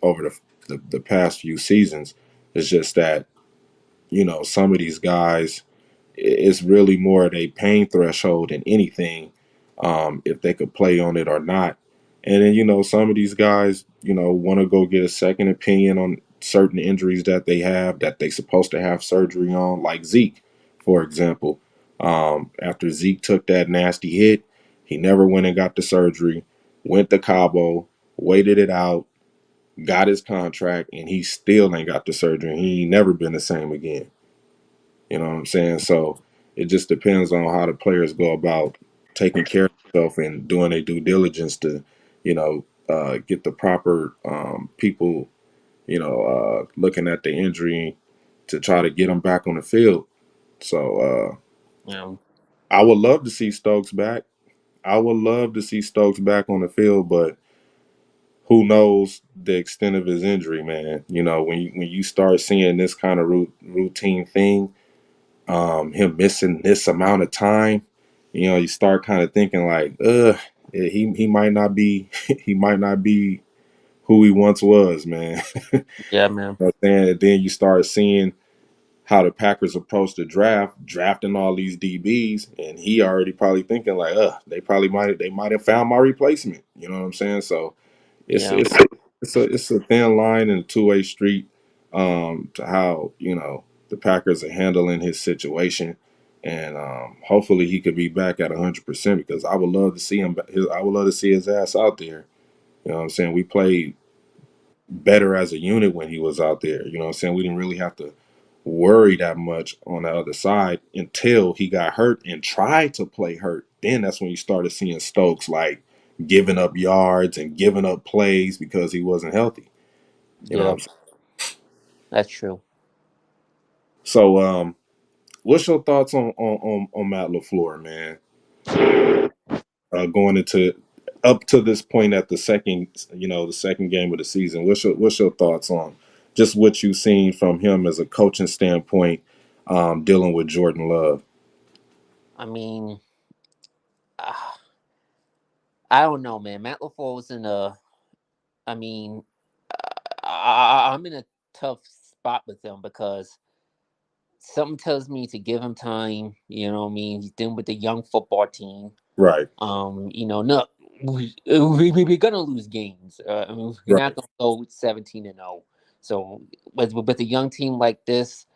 over the past few seasons. It's just that, some of these guys, it's really more of a pain threshold than anything, if they could play on it or not. And then, some of these guys, want to go get a second opinion on certain injuries that they have that they supposed to have surgery on, like Zeke, for example. After Zeke took that nasty hit, he never went and got the surgery, went to Cabo, waited it out, got his contract, and he still ain't got the surgery. He ain't never been the same again. You know what I'm saying? So it just depends on how the players go about taking care of themselves and doing their due diligence to, get the proper people, looking at the injury to try to get them back on the field. So Yeah, I would love to see Stokes back. I would love to see Stokes back on the field, but who knows the extent of his injury, man? When you start seeing this kind of routine thing, him missing this amount of time, you start kind of thinking like, he might not be he might not be who he once was, man. You yeah, man. know what I'm saying? And then you start seeing how the Packers approach the draft, drafting all these DBs, and he already probably thinking like, they might have found my replacement. You know what I'm saying? So it's Yeah, it's it's a thin line and a two-way street, to how the Packers are handling his situation, and hopefully he could be back at 100% because I would love to see him. I would love to see his ass out there. You know what I'm saying? We played better as a unit when he was out there. You know what I'm saying? We didn't really have to worry that much on the other side until he got hurt and tried to play hurt. Then that's when you started seeing Stokes like giving up yards and giving up plays because he wasn't healthy. You know what yeah, I'm saying? that's true. So what's your thoughts on Matt LaFleur, man? Going into up to this point at the second game of the season. What's your thoughts on just what you've seen from him as a coaching standpoint, dealing with Jordan Love? I mean, uh, I don't know, man. Matt LaFleur was in a. I mean, I'm in a tough spot with him because something tells me to give him time. You know what I mean? He's dealing with a young football team. Right, No, we're gonna lose games. I mean, we're not right, gonna go 17-0. So with a young team like this,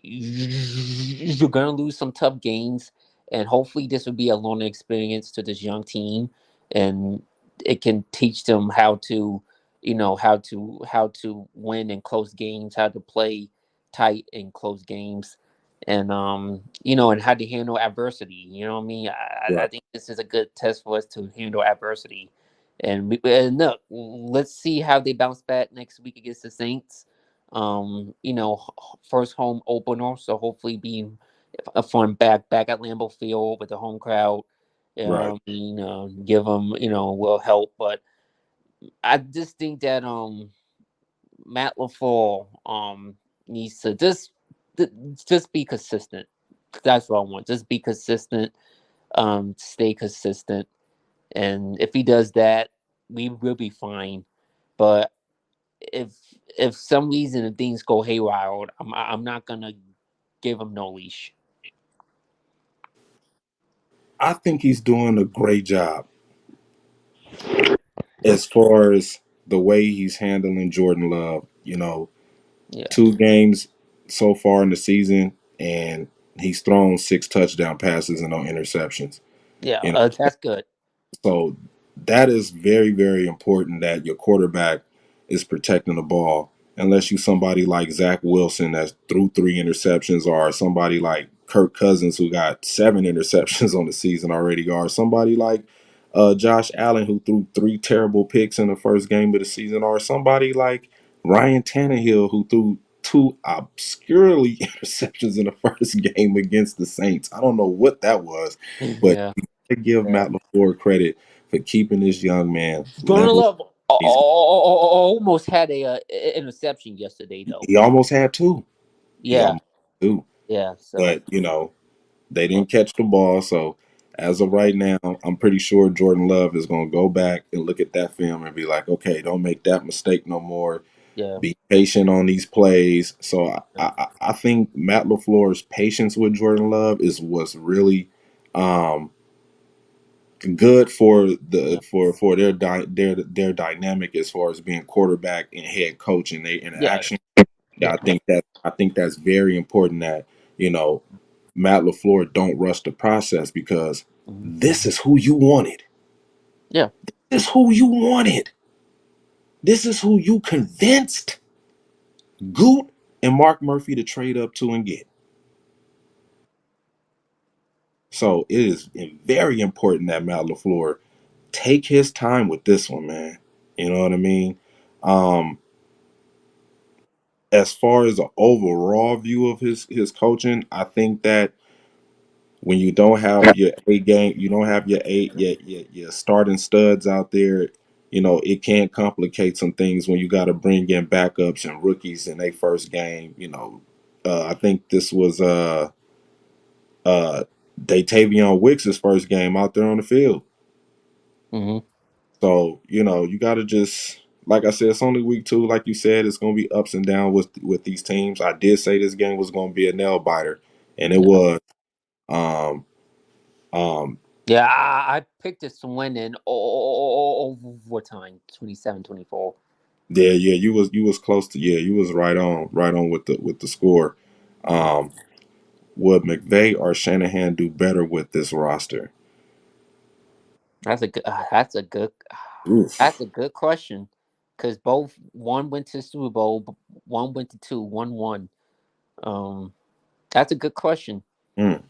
you're gonna lose some tough games, and hopefully this will be a learning experience to this young team, and it can teach them how to win in close games, how to play tight in close games, and how to handle adversity. You know what I mean? I right, think this is a good test for us to handle adversity, and look, let's see how they bounce back next week against the Saints. First home opener, so hopefully being a fun back at Lambeau Field with the home crowd, right. give them will help. But I just think that Matt LaFleur needs to just be consistent. That's what I want. Just be consistent. Stay consistent, and if he does that, we will be fine. But if if some reason if things go haywire, I'm not gonna give him no leash. I think he's doing a great job as far as the way he's handling Jordan Love. Yeah, 2 games so far in the season, and he's thrown 6 touchdown passes and no interceptions. yeah, You know, that's good. so that is very, very important that your quarterback is protecting the ball. Unless you somebody like Zach Wilson that threw 3 interceptions, or somebody like Kirk Cousins who got 7 interceptions on the season already, or somebody like Josh Allen who threw 3 terrible picks in the first game of the season, or somebody like Ryan Tannehill who threw 2 obscurely interceptions in the first game against the Saints. I don't know what that was, but Yeah, to give yeah. Matt LaFleur credit for keeping this young man Jordan level. Love He's almost had a interception yesterday, though. he almost had 2. He Yeah, almost had 2, yeah. So but they didn't catch the ball. So as of right now, I'm pretty sure Jordan Love is going to go back and look at that film and be like, okay, don't make that mistake no more. Yeah. be patient on these plays. So I think Matt LaFleur's patience with Jordan Love is what's really um, good for Yeah. for their dynamic as far as being quarterback and head coach and their Yes. interaction. Yeah, Yeah. I think that's very important that you know Matt LaFleur don't rush the process because Mhm. this is who you wanted. Yeah. This is who you wanted. This is who you convinced Goot and Mark Murphy to trade up to and get. So it is very important that Matt LaFleur take his time with this one, man. You know what I mean? Um, as far as an overall view of his coaching, I think that when you don't have your A game, you don't have your your starting studs out there. You know it can complicate some things when you got to bring in backups and rookies in their first game. I think this was uh Datavion Wicks' first game out there on the field. Hmm. So, you got to just, like I said, it's only week two. Like you said, it's going to be ups and downs with these teams. I did say this game was going to be a nail biter, and it Yeah. was. Um, um, Yeah. I picked us to win in overtime, 27-24. yeah, you was close to, yeah, you was right on with the score. Um, would McVay or Shanahan do better with this roster? That's a good. That's a good. That's Oof. a good question, because both one went to Super Bowl, one went to two, one won. Um, that's a good question. Mm.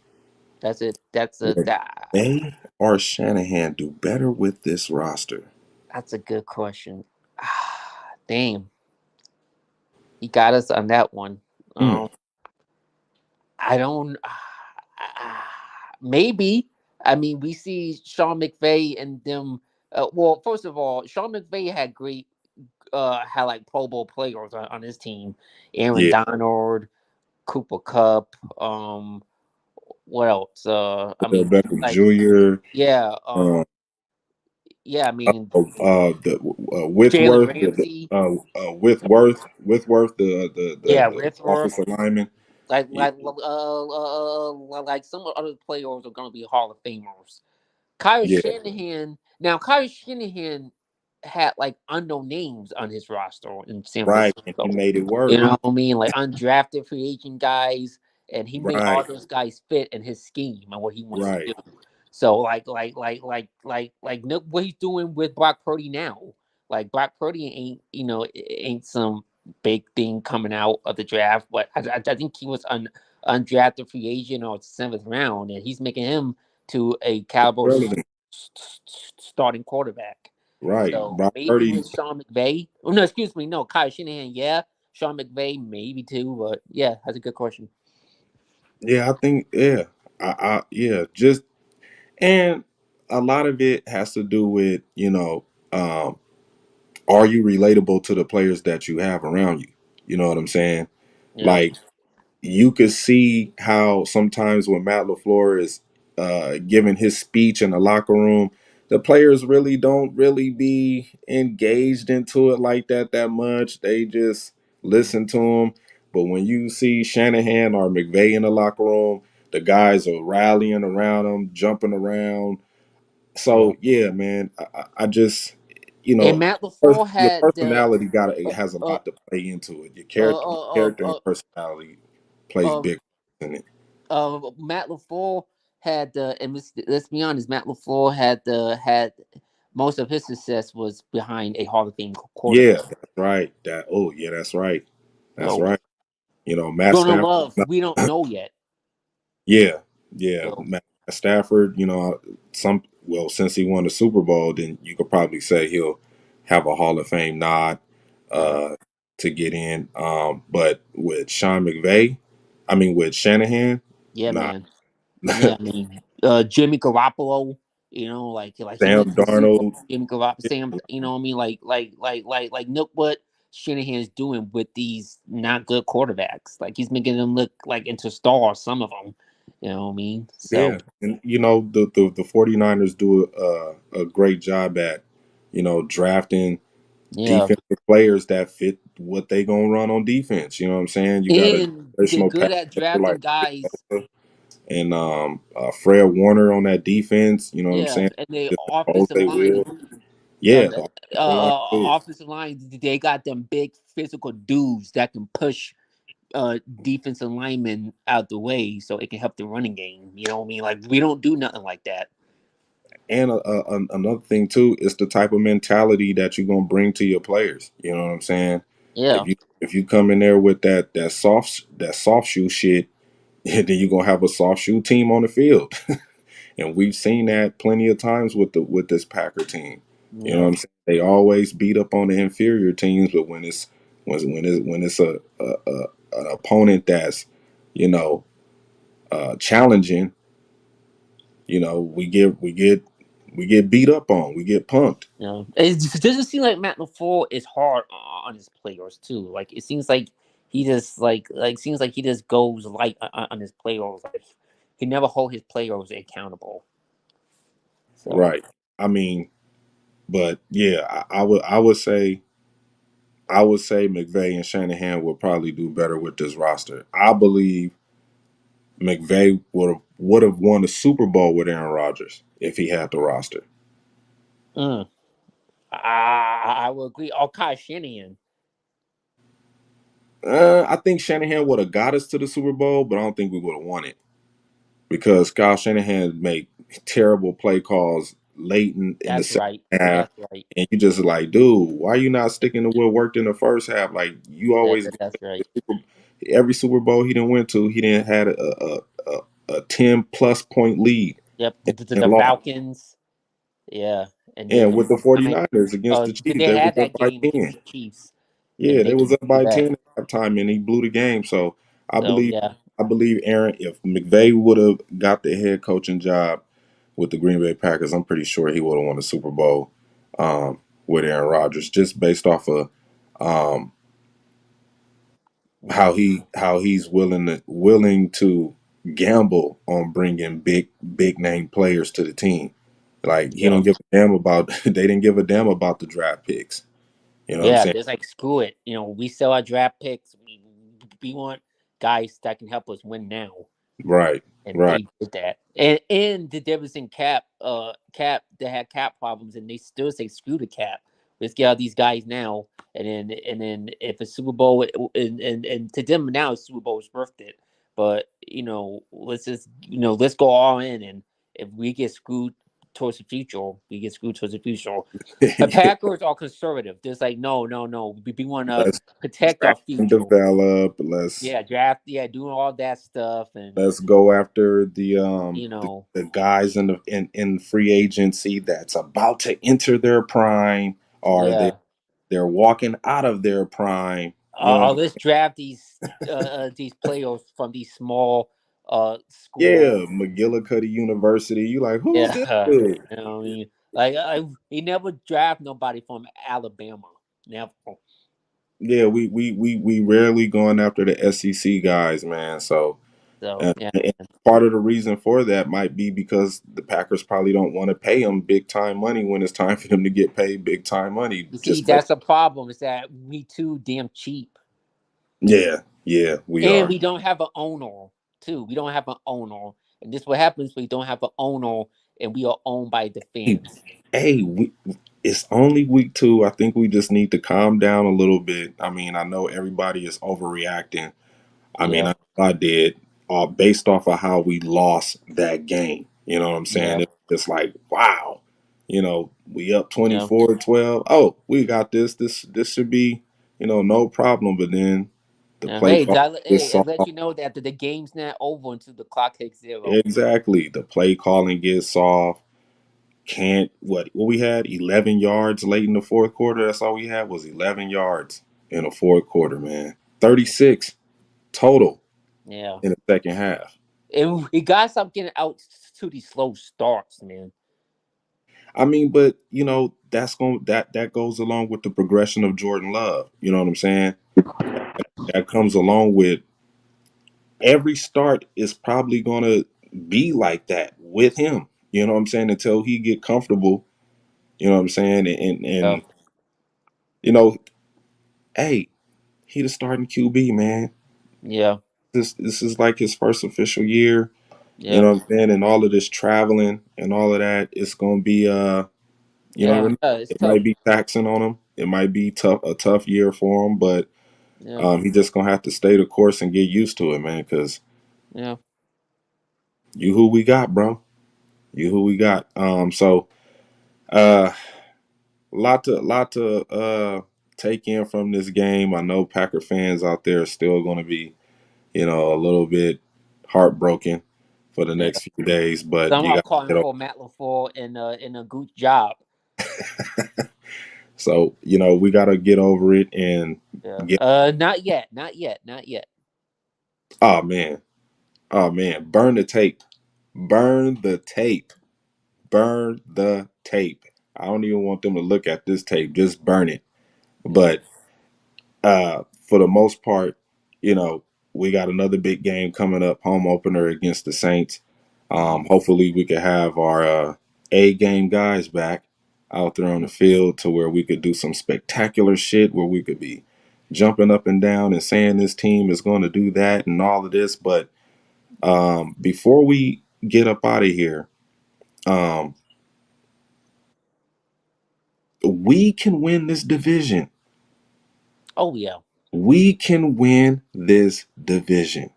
That's it. That's a Would McVay or Shanahan do better with this roster? that's a good question. Damn, he got us on that one. Mm. I don't. Maybe. I mean, we see Sean McVay and them. Well, first of all, Sean McVay had great, had like Pro Bowl players on his team. Aaron Yeah, Donald, Cooper Cup. What else? I Odell mean, Beckham like, Jr. yeah, yeah. I mean, The Jalen Whitworth, Ramsey. Whitworth, Yeah, the Wentworth. offensive lineman. Like, Yeah, like some other players are going to be Hall of Famers. Kyle yeah, Shanahan. Now, Kyle Shanahan had like unknown names on his roster in San right. And he Francisco. made it You work. know what I mean? Like undrafted free agent guys, and he made all Right, those guys fit in his scheme and what he wants to right. do. So, look what he's doing with Brock Purdy now. Like Brock Purdy ain't some big thing coming out of the draft, but I think he was undrafted free agent or seventh round, and he's making him to a caliber Relevant. starting quarterback. Right. So Brock maybe Purdy. with Sean McVay. Oh no, excuse me, no, Kyle Shanahan, yeah. Sean McVay, maybe too, but yeah, that's a good question. Yeah, I think. Yeah, yeah. Just and a lot of it has to do with are you relatable to the players that you have around you? You know what I'm saying? Yeah. Like you could see how sometimes when Matt LaFleur is giving his speech in the locker room, the players really don't really be engaged into it like that much. They just listen to him. But when you see Shanahan or McVay in the locker room, the guys are rallying around him, jumping around. Yeah. So yeah, man, I just you And know Matt LaFleur your had the personality got uh has a uh lot to play into it. Your uh uh character and uh, personality plays uh, big in it. Matt LaFleur had the, and let's be honest, Matt LaFleur had most of his success was behind a Hall of Fame Yeah, quarterback. that's right. Oh yeah, that's right. That's So right. Matt Jordan Stafford. Love, we don't know yet. Yeah, yeah, So Matt Stafford. Since he won the Super Bowl, then you could probably say he'll have a Hall of Fame nod yeah, uh, to get in. But with Sean McVay, I mean with Shanahan, yeah, not man. Yeah, I mean, Jimmy Garoppolo, like he Sam went to the Super Bowl. Darnold. Jimmy Garoppolo, Yeah, Sam, you know what I mean? Like look what Shanahan's doing with these not good quarterbacks. Like he's making them look like into stars. Some of them, you know what I mean? So yeah. And the 49ers do a great job at drafting Yeah, defensive players that fit what they gonna run on defense. You know what I'm saying? You got a and they're traditional good pass at rusher drafting like guys. and Fred Warner on that defense. You know what I'm Yeah, saying? and the Just offensive Jose line, Will. Yeah, the offensive line too. offensive line, they got them big physical dudes that can push defensive linemen out the way so it can help the running game. You know what I mean? Like we don't do nothing like that. And another thing too is the type of mentality that you're gonna bring to your players. You know what I'm saying? Yeah, If you come in there with that soft shoe shit, then you're gonna have a soft shoe team on the field. And we've seen that plenty of times with this Packer team. You know what yeah, I'm saying? They always beat up on the inferior teams, but when it's a an opponent that's you know challenging, we get beat up on, we get punked. yeah. It doesn't seem like Matt LaFleur is hard on his players too. Like it seems like he just seems like he just goes light on his players. Like he never hold his players accountable. So Right. I mean, but yeah, I would say McVay and Shanahan would probably do better with this roster. I believe McVay would have won the Super Bowl with Aaron Rodgers if he had the roster. mm, I will agree. Oh, Kyle Shanahan. I think Shanahan would have got us to the Super Bowl, but I don't think we would have won it because Kyle Shanahan make terrible play calls late in the That's second right. half, That's right. and you just like, dude, why are you not sticking to what worked in the first half? Like you always That's right. every Super Bowl he didn't win to, he didn't had a 10+ point lead Yep. and The lost. Falcons. Yeah, and then And with the I mean, 49ers against the Chiefs, they they was had up that by game against 10. the Chiefs, and Yeah, they they was up blew by that. 10 at halftime, and he blew the game. So I So believe yeah, I believe Aaron, if McVay would have got the head coaching job with the Green Bay Packers, I'm pretty sure he would have won the Super Bowl with Aaron Rodgers, just based off of um, yeah, how he's willing to gamble on bringing big name players to the team. Like he yeah, don't give a damn about they didn't give a damn about the draft picks. You know what I'm yeah. saying? There's like screw it. We sell our draft picks. We want guys that can help us win now. Right, And right. they did that. And the difference in cap they had cap problems and they still say screw the cap. Let's get all these guys now, and then if a Super Bowl and to them now Super Bowl is worth it. But let's just let's go all in, and if we get screwed towards the future, we get screwed towards the future. The Packers are conservative. They're like, no, no, no. We want to let's protect our draft and future. develop. Yeah, draft. Yeah, doing all that stuff, and Let's go after you know, the guys in free agency that's about to enter their prime, or yeah. they're walking out of their prime. You know, Let's draft these players from these small yeah, schools. McGillicuddy University. You like who's this Yeah, dude? you know what I mean. Like he never draft nobody from Alabama. Never. Yeah, we rarely going after the SEC guys, man. So So yeah, and part of the reason for that might be because the Packers probably don't want to pay them big time money when it's time for them to get paid big time money. you see, Just based, that's the problem. Is that we too damn cheap, yeah, yeah, we and are. we don't have an owner too. We don't have an owner, and this what happens. We don't have an owner, and we are owned by the Hey, fans. it's only week 2. I think we just need to calm down a little bit. I mean, I know everybody is overreacting. I mean, Yeah, I did, based off of how we lost that game. You know what I'm saying? yeah, It's like, wow, we up yeah. 24-12. Oh, we got this. This should be, no problem. But then the Yeah. play Hey, call gets it let soft. you know that the game's not over until the clock hits zero. Exactly. The play calling gets soft. Can't what we had 11 yards late in the fourth quarter. That's all we had was 11 yards in the fourth quarter, man. 36 total Yeah, in the second half. and we got to stop getting out to these slow starts, man. I mean, but that goes along with the progression of Jordan Love. You know what I'm saying? That comes along with every start is probably gonna be like that with him. You know what I'm saying? Until he get comfortable. You know what I'm saying? Yeah, You know, hey, he the starting QB, man. Yeah, This is like his first official year. You yeah, know what I'm saying? And all of this traveling and all of that, it's gonna be you yeah. never know. It's It tough. might be taxing on him. It might be a tough year for him, but Yeah, he just gonna have to stay the course and get used to it, man. Because yeah. you who we got, bro. You who we got. So uh, lot to take in from this game. I know Packer fans out there are still gonna be, a little bit heartbroken for the Yeah. next few days, but Some you are got to calling get over. for Matt LaFleur in a good job. So we got to get over it and Yeah. get. Not yet. Not yet. Not yet. Oh man, oh man, burn the tape, burn the tape, burn the tape. I don't even want them to look at this tape. Just burn it. Yeah. But for the most part, you know, we got another big game coming up, home opener against the Saints. Hmm. Hopefully, we could have our A game guys back out there on the field to where we could do some spectacular shit, where we could be jumping up and down and saying this team is going to do that and all of this. But before we get up out of here, um, we can win this division. Oh yeah. We can win this division.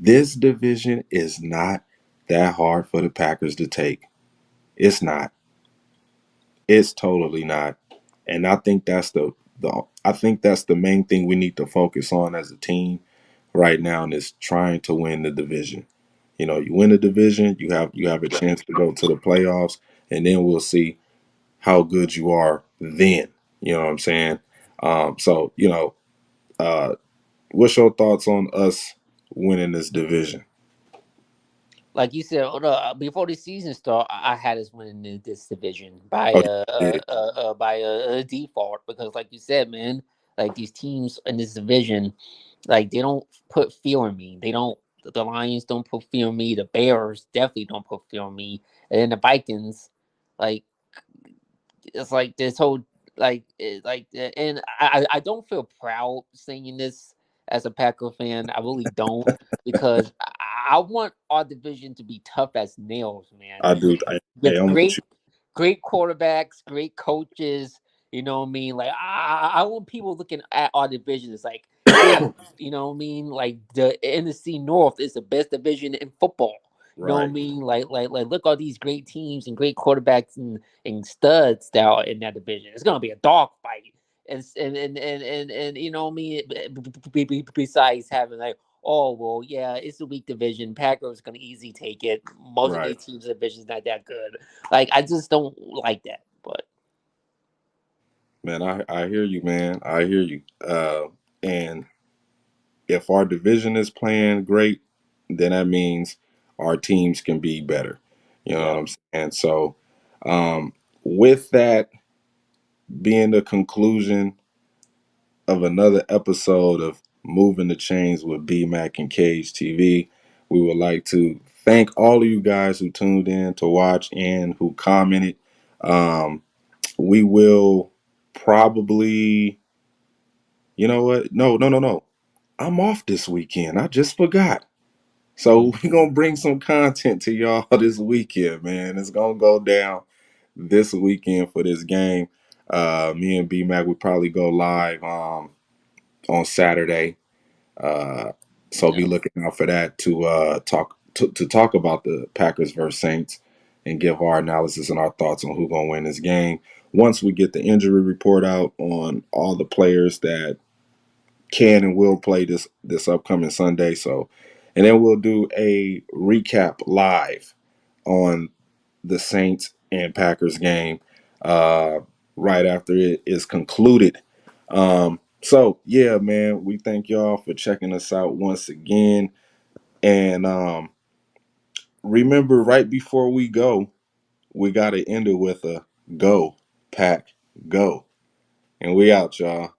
This division is not that hard for the Packers to take. It's not. It's totally not. And I think that's the main thing we need to focus on as a team right now, and is trying to win the division. You win the division, you have a chance to go to the playoffs, and then we'll see how good you are then. You know what I'm saying? So uh, what's your thoughts on us winning this division? Like you said, before the season start, I had us winning this division Oh, yeah, by a default because, like you said, man, like these teams in this division, like they don't put fear in me. They don't. The Lions don't put fear in me. The Bears definitely don't put fear in me. And then the Vikings, like it's like this whole and I don't feel proud saying this as a Packer fan. I really don't because I want our division to be tough as nails, man. I do. Hey, With I'm with you. great quarterbacks, great coaches. You know what I mean? Like I want people looking at our division. It's like, hey, you know what I mean? Like the NFC North is the best division in football. You know what I Right, mean? Like look all these great teams and great quarterbacks and studs that are in that division. It's gonna be a dog fight. And you know what I mean? Besides having like, oh well, yeah, it's a weak division. Packers gonna easy take it. Most of right, these teams' division's not that good. Like I just don't like that. But man. I hear you, man. I hear you. And if our division is playing great, then that means our teams can be better. You know yeah, what I'm saying? So, with that being the conclusion of another episode of Moving the Chains with BMac and KHTV, we would like to thank all of you guys who tuned in to watch and who commented. Um, we will probably, you know what? No, no, no, no. I'm off this weekend. I just forgot. So mm, we're gonna bring some content to y'all this weekend, man. It's gonna go down this weekend for this game. Me and B Mac would probably go live on Saturday. Uh, so be yeah. looking out for that to talk about the Packers versus Saints and give our analysis and our thoughts on who's gonna win this game. Once we get the injury report out on all the players that can and will play this upcoming Sunday. So, and then we'll do a recap live on the Saints and Packers game right after it is concluded. So yeah, man, we thank y'all for checking us out once again. And remember, right before we go, we got to end it with a go, Pack, go. And we out, y'all.